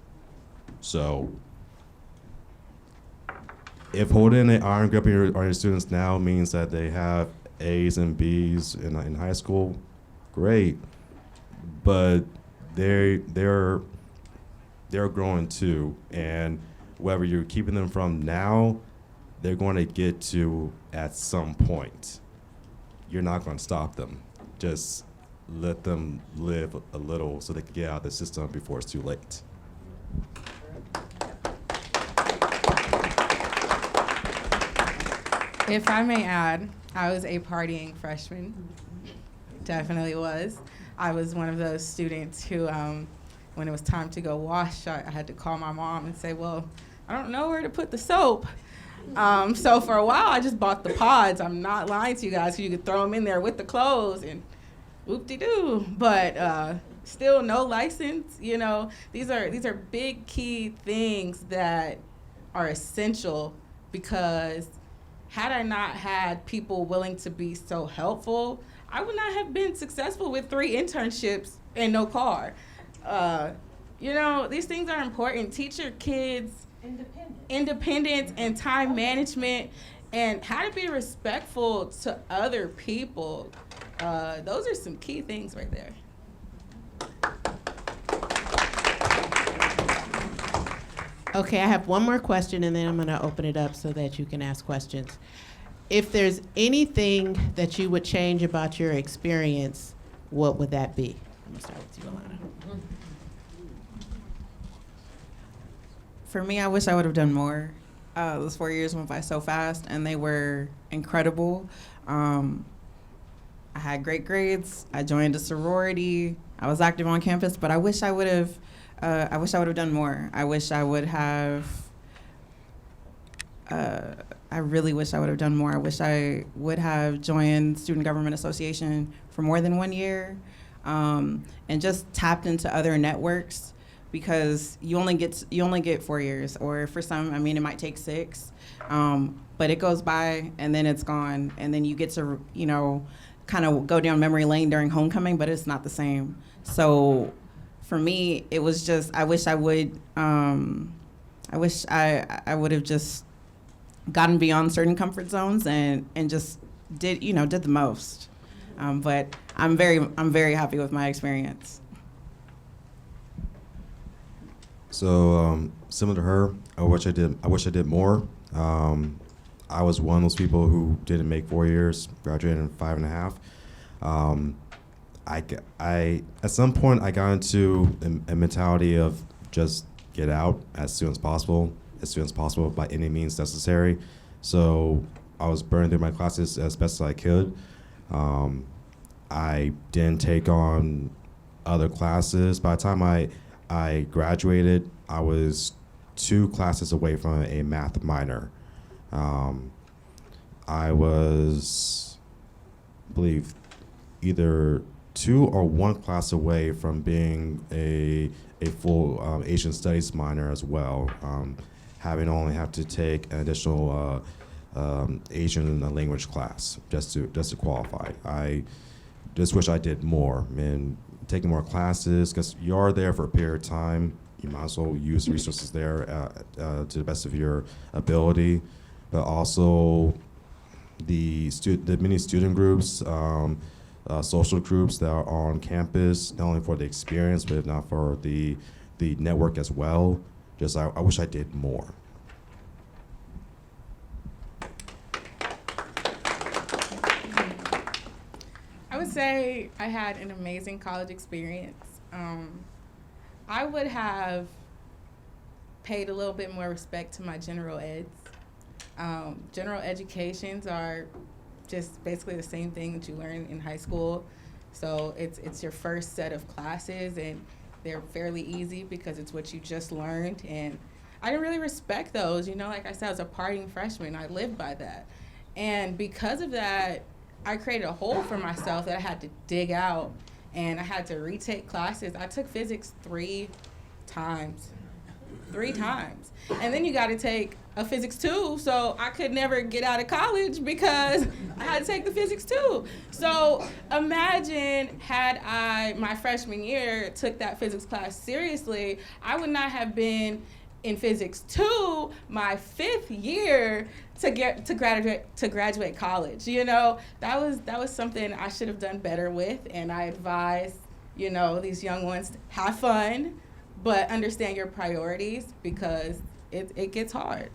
So if holding an iron grip on your students now means that they have A's and B's in high school, great. But they're growing too, and wherever you're keeping them from now, they're going to get to at some point. You're not going to stop them. Just let them live a little so they can get out of the system before it's too late. If I may add, I was a partying freshman. Definitely was. I was one of those students who, when it was time to go wash, I had to call my mom and say, well, I don't know where to put the soap. So for a while, I just bought the pods. I'm not lying to you guys, because you could throw them in there with the clothes and whoop-de-doo. But still no license, you know. These are big key things that are essential, because had I not had people willing to be so helpful, I would not have been successful with 3 internships and no car. You know, these things are important. Teach your kids independence and time management and how to be respectful to other people. Those are some key things right there. Okay, I have one more question, and then I'm going to open it up so that you can ask questions. If there's anything that you would change about your experience, what would that be? I'm going to start with you, Alana. For me, I wish I would have done more. Those 4 years went by so fast, and they were incredible. I had great grades. I joined a sorority. I was active on campus, but I wish I would have. I wish I would have done more. I wish I would have. I really wish I would have done more. I wish I would have joined Student Government Association for more than 1 year, and just tapped into other networks, because you only get 4 years, or for some, I mean, it might take 6, but it goes by and then it's gone, and then you get to, you know, kind of go down memory lane during homecoming, but it's not the same. So for me, it was just, I wish I would have just gotten beyond certain comfort zones and just did the most. But I'm very happy with my experience. So similar to her, I wish I did more. I was one of those people who didn't make 4 years, graduated in 5.5. I at some point I got into a mentality of just get out as soon as possible by any means necessary. So I was burning through my classes as best as I could. I didn't take on other classes. By the time I graduated, I was 2 classes away from a math minor. I was, I believe, either 2 or 1 class away from being a full Asian Studies minor as well, having only have to take an additional Asian language class just to qualify. I just wish I did more, and taking more classes, because you are there for a period of time. You might as well use the resources there to the best of your ability, but also the many student groups, social groups that are on campus, not only for the experience, but if not for the network as well. Just I wish I did more. I would say I had an amazing college experience. I would have paid a little bit more respect to my general eds. General educations are just basically the same thing that you learn in high school. So it's your first set of classes, and they're fairly easy because it's what you just learned. And I didn't really respect those. You know, like I said, I was a partying freshman. I lived by that. And because of that, I created a hole for myself that I had to dig out, and I had to retake classes. I took physics 3 times. 3 times. And then you got to take a physics 2, so I could never get out of college because I had to take the physics 2. So imagine had I, my freshman year, took that physics class seriously, I would not have been in physics 2 my 5th year to graduate college. You know, that was something I should have done better with, and I advise, you know, these young ones, have fun, but understand your priorities because it gets hard.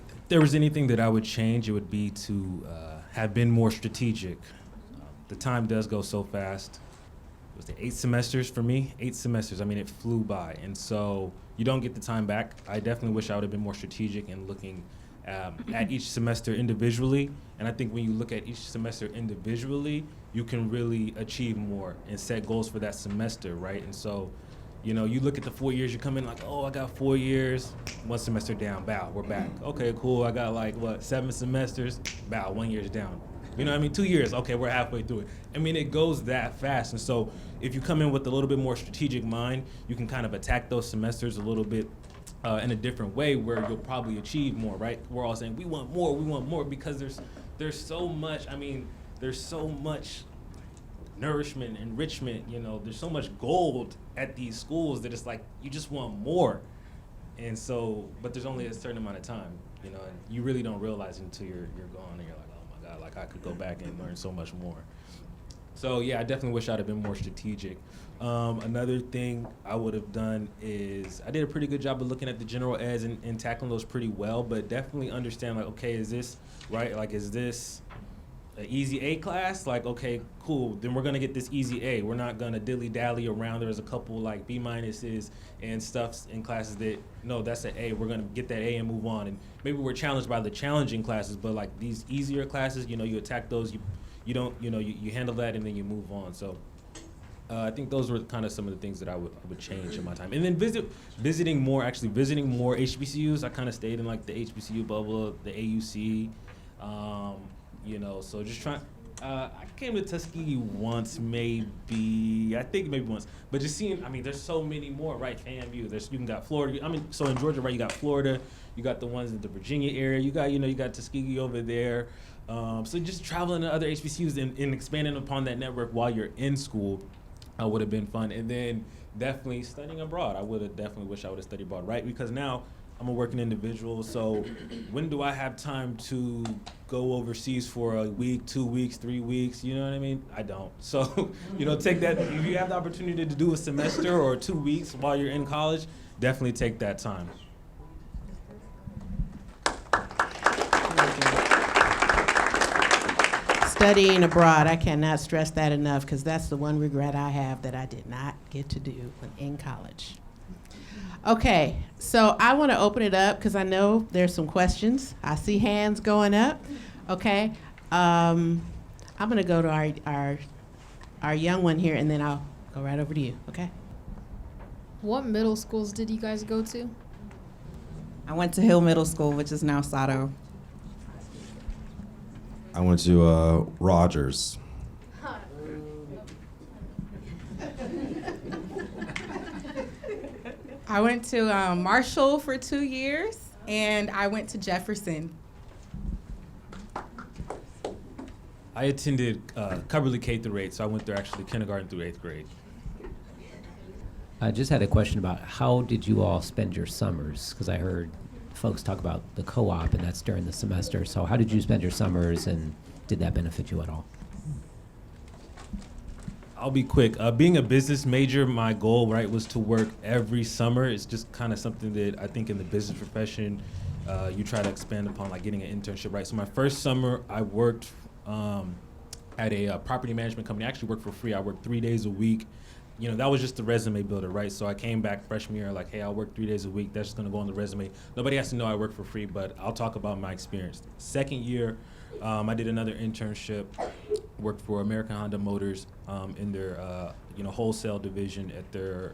If there was anything that I would change, it would be to have been more strategic. The time does go so fast. It was the 8 semesters for me, 8 semesters. I mean, it flew by. And so you don't get the time back. I definitely wish I would have been more strategic in looking at each semester individually. And I think when you look at each semester individually, you can really achieve more and set goals for that semester, right? And so, you know, you look at the 4 years, you come in like, oh, I got 4 years, 1 semester down, bow, we're back. Okay, cool, I got like, 7 semesters, bow, 1 year's down. You know what I mean? 2 years, okay, we're halfway through it. I mean, it goes that fast. And so if you come in with a little bit more strategic mind, you can kind of attack those semesters a little bit in a different way where you'll probably achieve more, right? We're all saying, we want more because there's so much, I mean, there's so much nourishment, enrichment, you know, there's so much gold at these schools that it's like, you just want more. And so, but there's only a certain amount of time, you know, and you really don't realize it until you're gone and you're like, God, like I could go back and learn so much more. So yeah, I definitely wish I'd have been more strategic. Another thing I would have done is I did a pretty good job of looking at the general eds and tackling those pretty well, but definitely understand like, okay, is this right? Like, is this an easy A class? Like, okay, cool. Then we're gonna get this easy A. We're not gonna dilly dally around. There's a couple like B minuses and stuffs in classes that no, that's an A. We're gonna get that A and move on. And maybe we're challenged by the challenging classes, but like these easier classes, you know, you attack those. You don't, you know, you handle that and then you move on. So I think those were kind of some of the things that I would change in my time. And then visiting more HBCUs. I kind of stayed in like the HBCU bubble, the AUC. You know, so just trying. I came to Tuskegee once, maybe once, but just seeing. I mean, there's so many more, right? FAMU. You can got Florida. I mean, so in Georgia, right? You got Florida. You got the ones in the Virginia area. You got Tuskegee over there. So just traveling to other HBCUs and expanding upon that network while you're in school, would have been fun. And then definitely studying abroad. I would have definitely wished I would have studied abroad, right? Because now I'm a working individual, so when do I have time to go overseas for a week, 2 weeks, 3 weeks? You know what I mean? I don't. So, you know, take that. If you have the opportunity to do a semester or 2 weeks while you're in college, definitely take that time. Studying abroad, I cannot stress that enough because that's the one regret I have that I did not get to do when in college. Okay, so I want to open it up because I know there's some questions. I see hands going up. Okay, I'm going to go to our young one here, and then I'll go right over to you. Okay. What middle schools did you guys go to? I went to Hill Middle School, which is now Sato. I went to Rogers. I went to Marshall for 2 years, and I went to Jefferson. I attended Cumberland K through 8, so I went there actually kindergarten through 8th grade. I just had a question about how did you all spend your summers? Because I heard folks talk about the co-op, and that's during the semester. So how did you spend your summers, and did that benefit you at all? I'll be quick. Being a business major, my goal, right, was to work every summer. It's just kind of something that I think in the business profession, you try to expand upon, like getting an internship, right? So my first summer, I worked at a property management company. I actually worked for free. I worked 3 days a week. You know, that was just the resume builder, right? So I came back freshman year like, hey, I'll work 3 days a week. That's just gonna go on the resume. Nobody has to know I work for free, but I'll talk about my experience. Second year, I did another internship, worked for American Honda Motors in their wholesale division at their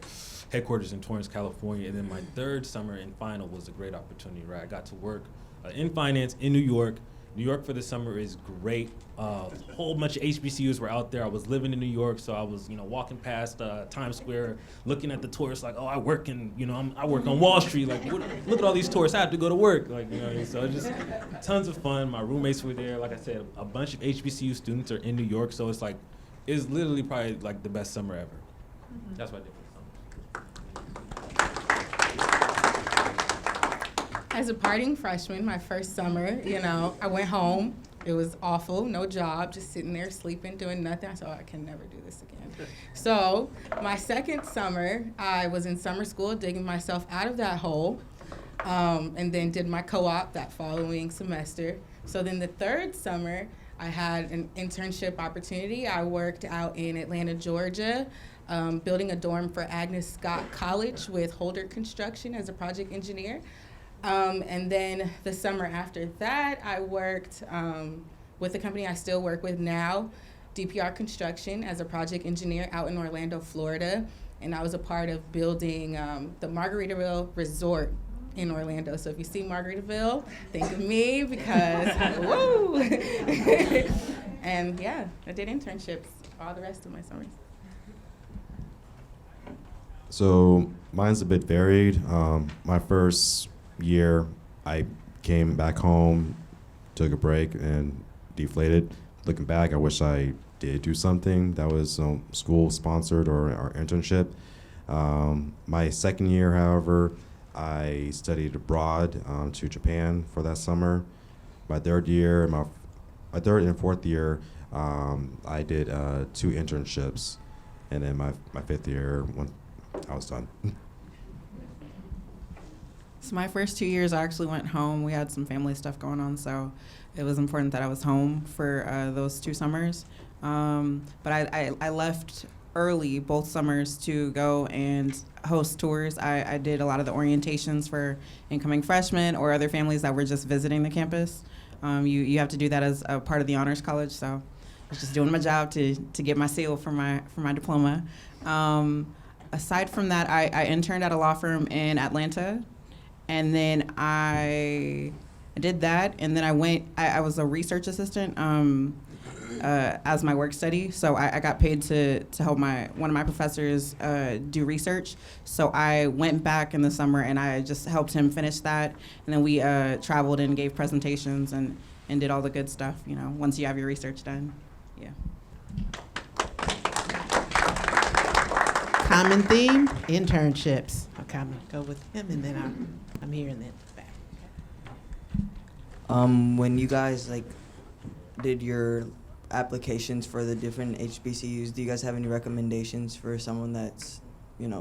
headquarters in Torrance, California. And then my third summer and final was a great opportunity, right? I got to work in finance in New York. New York for the summer is great. A whole bunch of HBCUs were out there. I was living in New York, so I was, walking past Times Square, looking at the tourists like, oh, I work I work on Wall Street. Like, look at all these tourists. I have to go to work. Like, so it's just tons of fun. My roommates were there. Like I said, a bunch of HBCU students are in New York, so it's literally probably like the best summer ever. Mm-hmm. That's what I did for the summer. As a partying freshman, my first summer, I went home. It was awful, no job, just sitting there sleeping, doing nothing. I thought, I can never do this again. So my second summer, I was in summer school, digging myself out of that hole, and then did my co-op that following semester. So then the third summer, I had an internship opportunity. I worked out in Atlanta, Georgia, building a dorm for Agnes Scott College with Holder Construction as a project engineer. And then the summer after that, I worked with the company I still work with now, DPR Construction, as a project engineer out in Orlando, Florida. And I was a part of building the Margaritaville Resort in Orlando. So if you see Margaritaville, think of me because, woo! And yeah, I did internships all the rest of my summers. So mine's a bit varied. My first year, I came back home, took a break, and deflated. Looking back, I wish I did do something that was school sponsored or internship. My second year, however, I studied abroad to Japan for that summer. My third year, my third and fourth year, I did 2 internships, and then my fifth year, I was done. So my first 2 years, I actually went home. We had some family stuff going on, so it was important that I was home for those 2 summers. But I left early both summers to go and host tours. I did a lot of the orientations for incoming freshmen or other families that were just visiting the campus. You have to do that as a part of the Honors College, so I was just doing my job to get my seal for my diploma. Aside from that, I interned at a law firm in Atlanta. And then I did that, and then I was a research assistant as my work study. So I got paid to help one of my professors do research. So I went back in the summer, and I just helped him finish that. And then we traveled and gave presentations and did all the good stuff, once you have your research done. Yeah. Common theme, internships. Okay, I'm gonna go with him, and then I'm here and then back. When you guys did your applications for the different HBCUs, do you guys have any recommendations for someone that's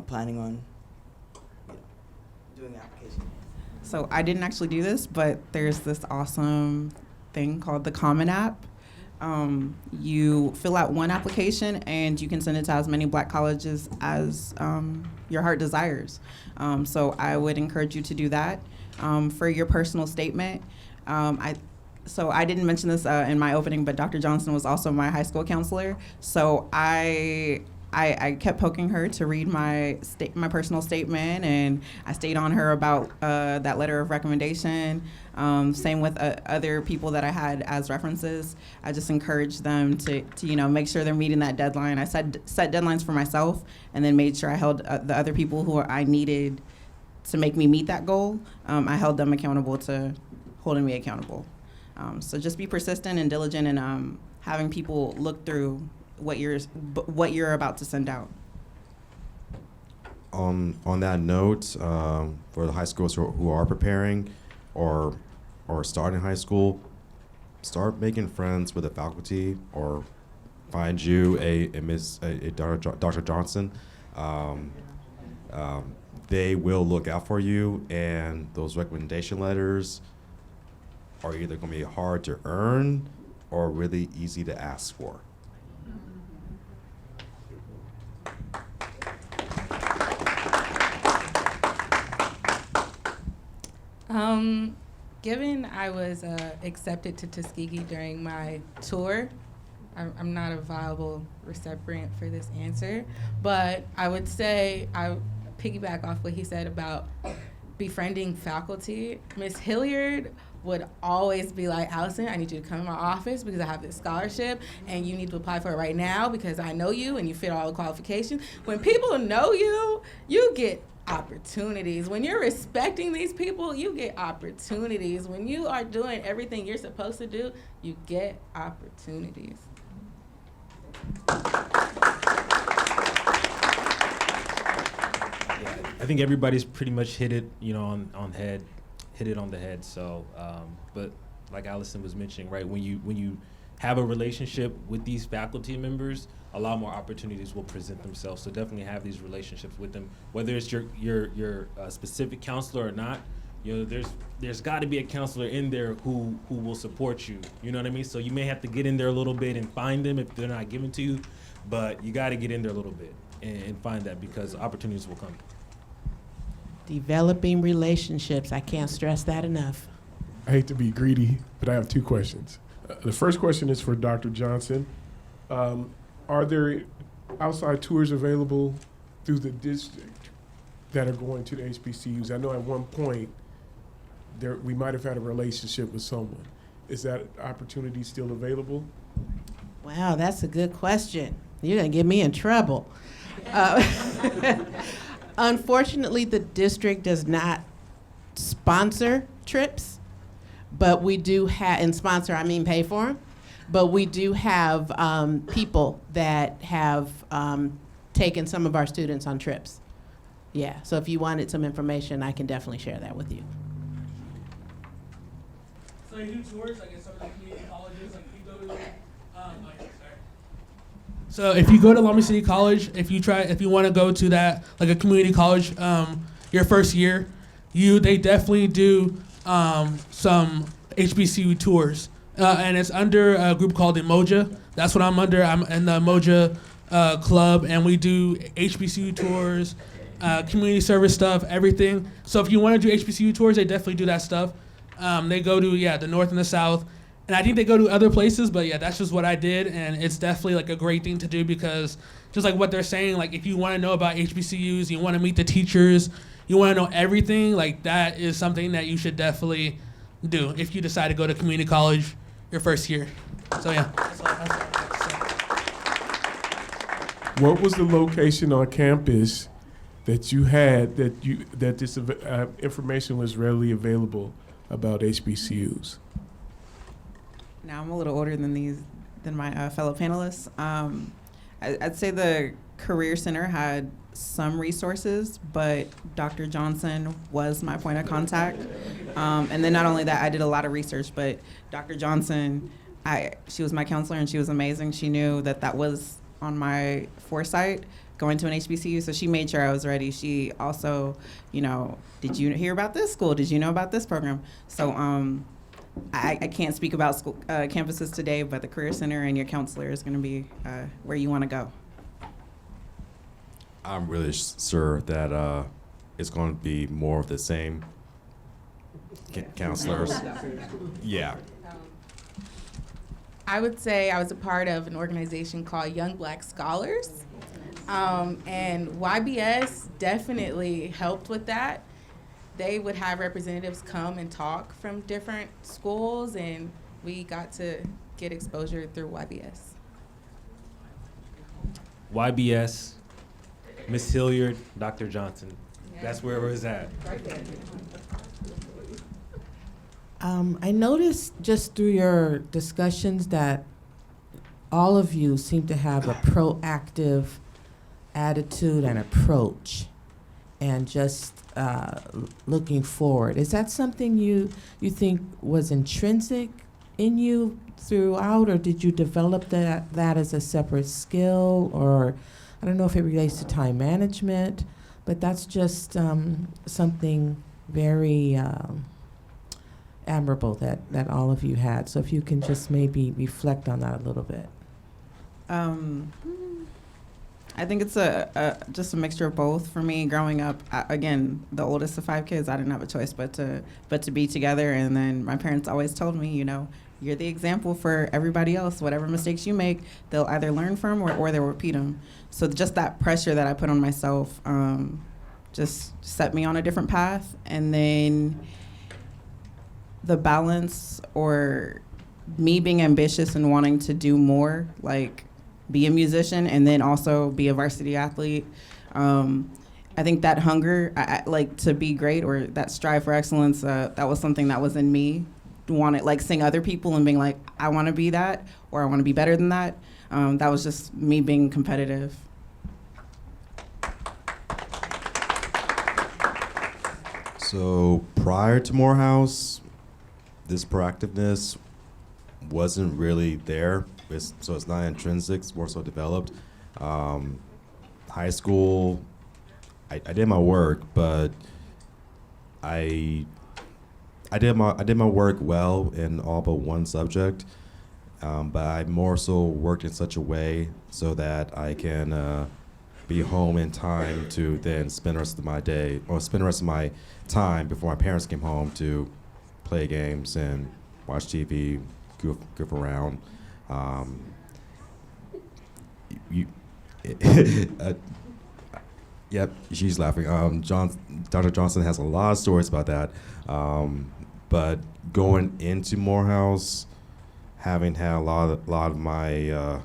planning on doing the application? So I didn't actually do this, but there's this awesome thing called the Common App. You fill out one application and you can send it to as many Black colleges as your heart desires. So I would encourage you to do that. For your personal statement, I didn't mention this in my opening, but Dr. Johnson was also my high school counselor. So I kept poking her to read my personal statement, and I stayed on her about that letter of recommendation. Same with other people that I had as references. I just encouraged them to make sure they're meeting that deadline. I set deadlines for myself, and then made sure I held the other people who I needed to make me meet that goal. I held them accountable to holding me accountable. So just be persistent and diligent, and having people look through what you're about to send out. On that note, for the high schools who are preparing, or starting high school, start making friends with the faculty, or find you a Dr. Johnson. They will look out for you, and those recommendation letters are either going to be hard to earn or really easy to ask for. Given I was accepted to Tuskegee during my tour, I'm not a viable recipient for this answer, but I would say I piggyback off what he said about befriending faculty. Miss Hilliard would always be like, Allison, I need you to come in my office because I have this scholarship and you need to apply for it right now because I know you and you fit all the qualifications. When people know you, you get opportunities. When you're respecting these people, you get opportunities. When you are doing everything you're supposed to do, you get opportunities. I think everybody's pretty much hit it, hit it on the head. So, but like Allison was mentioning, right, when you have a relationship with these faculty members, a lot more opportunities will present themselves. So definitely have these relationships with them, whether it's your specific counselor or not. There's got to be a counselor in there who will support you. You know what I mean? So you may have to get in there a little bit and find them if they're not given to you, but you got to get in there a little bit and find that because opportunities will come. Developing relationships. I can't stress that enough. I hate to be greedy, but I have two questions. The first question is for Dr. Johnson. Are there outside tours available through the district that are going to the HBCUs? I know at one point we might have had a relationship with someone. Is that opportunity still available? Wow, that's a good question. You're going to get me in trouble. Unfortunately, the district does not sponsor trips, but we do have, and sponsor, I mean pay for them, but we do have people that have taken some of our students on trips. Yeah, so if you wanted some information, I can definitely share that with you. So you do tours, like in some of the community colleges, like you go to, So if you go to Long Beach City College, if you want to go to that, like a community college, your first year, they definitely do some HBCU tours. And it's under a group called the Moja. That's what I'm under. I'm in the Moja club, and we do HBCU tours, community service stuff, everything. So if you want to do HBCU tours, they definitely do that stuff. They go to, the North and the South. And I think they go to other places, but that's just what I did. And it's definitely like a great thing to do because just like what they're saying, like if you want to know about HBCUs, you want to meet the teachers, you want to know everything, like that is something that you should definitely do if you decide to go to community college your first year. So What was the location on campus that you had that this information was readily available about HBCUs? Now I'm a little older than my fellow panelists. I'd say the Career Center had some resources, but Dr. Johnson was my point of contact. And then not only that, I did a lot of research, but Dr. Johnson, she was my counselor and she was amazing. She knew that was on my foresight going to an HBCU, so she made sure I was ready. She also, did you hear about this school? Did you know about this program? So I can't speak about school campuses today, but the Career Center and your counselor is going to be where you want to go. I'm really sure that it's going to be more of the same counselors. Yeah. I would say I was a part of an organization called Young Black Scholars, and YBS definitely helped with that. They would have representatives come and talk from different schools, and we got to get exposure through YBS. YBS, Miss Hilliard, Dr. Johnson. That's where it was at. I noticed just through your discussions that all of you seem to have a proactive attitude and approach. and just looking forward. Is that something you think was intrinsic in you throughout, or did you develop that as a separate skill? Or I don't know if it relates to time management, but that's just something very admirable that all of you had. So if you can just maybe reflect on that a little bit. I think it's just a mixture of both. For me, growing up, again, the oldest of 5 kids, I didn't have a choice but to be together. And then my parents always told me, you're the example for everybody else. Whatever mistakes you make, they'll either learn from or they'll repeat them. So just that pressure that I put on myself just set me on a different path. And then the balance, or me being ambitious and wanting to do more, like be a musician and then also be a varsity athlete. I think that hunger, like to be great, or that strive for excellence, that was something that was in me. Wanted like seeing other people and being like, I want to be that, or I want to be better than that. That was just me being competitive. So prior to Morehouse, this proactiveness wasn't really there. So it's not intrinsic, it's more so developed. High school, I did my work, but I did my work well in all but one subject, but I more so worked in such a way so that I can be home in time to then spend the rest of my day, or spend the rest of my time before my parents came home to play games and watch TV, goof around. Yep, she's laughing. Dr. Johnson has a lot of stories about that. But going into Morehouse, having had a lot of my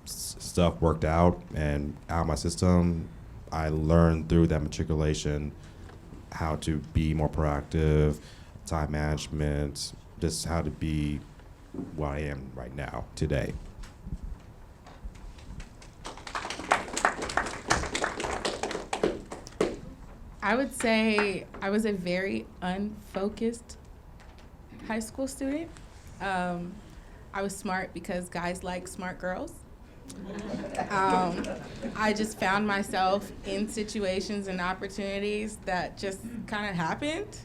stuff worked out and out of my system, I learned through that matriculation how to be more proactive, time management, just how to be what I am right now, today. I would say I was a very unfocused high school student. I was smart because guys like smart girls. I just found myself in situations and opportunities that just kind of happened.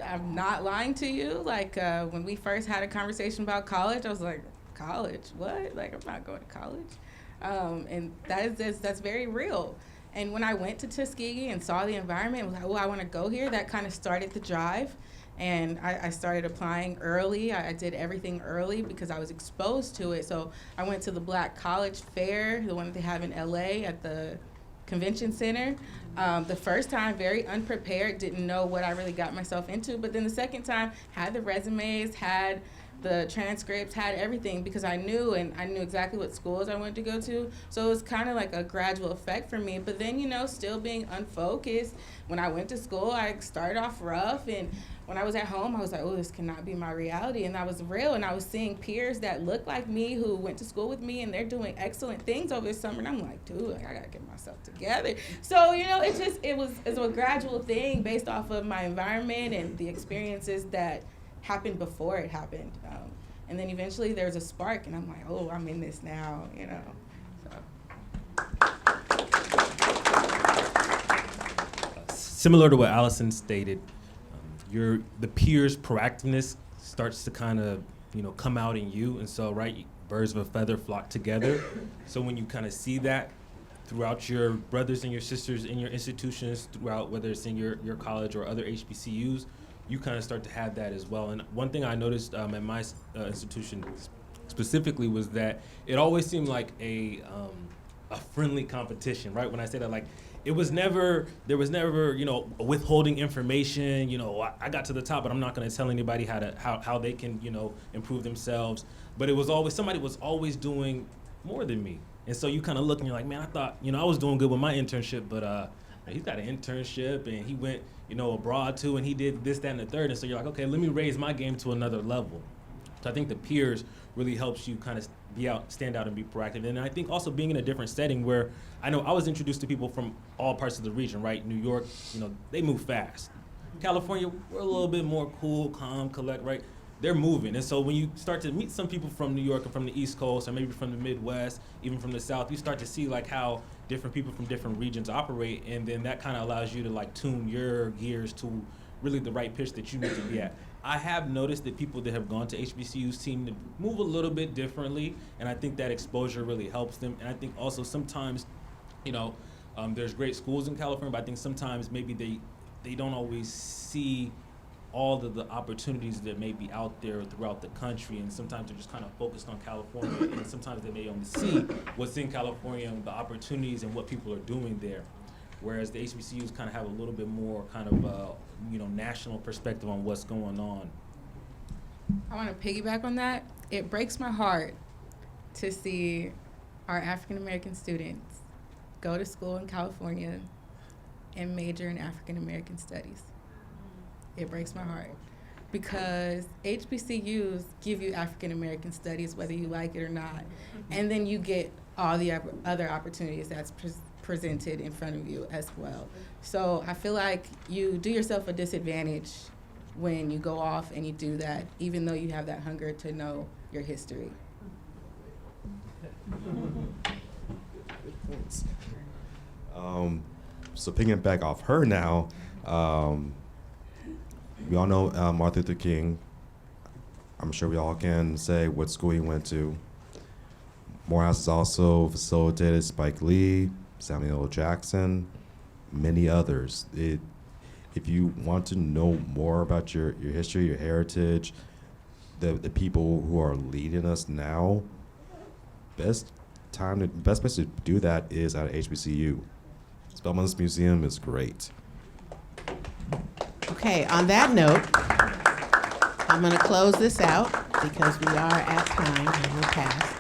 I'm not lying to you. Like when we first had a conversation about college, I was like, college? What? Like, I'm not going to college. And that's very real. And when I went to Tuskegee and saw the environment, I was like, oh, I want to go here. That kind of started the drive. And I started applying early. I did everything early because I was exposed to it. So I went to the Black College Fair, the one that they have in LA at the Convention Center. The first time, very unprepared, didn't know what I really got myself into. But then the second time, had the resumes, had the transcripts, had everything, because I knew exactly what schools I wanted to go to. So it was kind of like a gradual effect for me. But then, still being unfocused, when I went to school, I started off rough, and when I was at home, I was like, oh, this cannot be my reality. And that was real. And I was seeing peers that looked like me who went to school with me, and they're doing excellent things over the summer. And I'm like, dude, I got to get myself together. So, it was a gradual thing based off of my environment and the experiences that happened before it happened. And then eventually there's a spark, and I'm like, oh, I'm in this now, So. Similar to what Allison stated, the peers' proactiveness starts to kind of, come out in you. And so, right, birds of a feather flock together. So when you kind of see that throughout your brothers and your sisters in your institutions, throughout whether it's in your college or other HBCUs, you kind of start to have that as well. And one thing I noticed at my institution specifically was that it always seemed like a friendly competition, right? When I say that, like, there was never, withholding information. I got to the top, but I'm not going to tell anybody how they can, improve themselves. But it was always, somebody was always doing more than me. And so you kind of look and you're like, man, I thought, I was doing good with my internship, but he's got an internship and he went, abroad too, and he did this, that, and the third. And so you're like, okay, let me raise my game to another level. So I think the peers really helps you kind of stand out and be proactive. And I think also being in a different setting where I know I was introduced to people from all parts of the region, right? New York, they move fast. California, we're a little bit more cool, calm, collect, right? They're moving. And so when you start to meet some people from New York and from the East Coast, or maybe from the Midwest, even from the South, you start to see like how different people from different regions operate, and then that kind of allows you to like tune your gears to really the right pitch that you need to be at. I have noticed that people that have gone to HBCUs seem to move a little bit differently, and I think that exposure really helps them. And I think also sometimes, there's great schools in California, but I think sometimes maybe they don't always see all of the opportunities that may be out there throughout the country, and sometimes they're just kind of focused on California, and sometimes they may only see what's in California and the opportunities and what people are doing there. Whereas the HBCUs kind of have a little bit more kind of national perspective on what's going on. I want to piggyback on that. It breaks my heart to see our African American students go to school in California and major in African American studies. It breaks my heart because HBCUs give you African American studies whether you like it or not, and then you get all the other opportunities that's presented in front of you as well. So I feel like you do yourself a disadvantage when you go off and you do that, even though you have that hunger to know your history. So picking it back off her now, we all know Martin Luther King. I'm sure we all can say what school he went to. Morehouse has also facilitated Spike Lee, Samuel L. Jackson, many others. If you want to know more about your history, your heritage, the people who are leading us now, best place to do that is at HBCU. Spelman's Museum is great. Okay, on that note, I'm going to close this out because we are at time and we're past.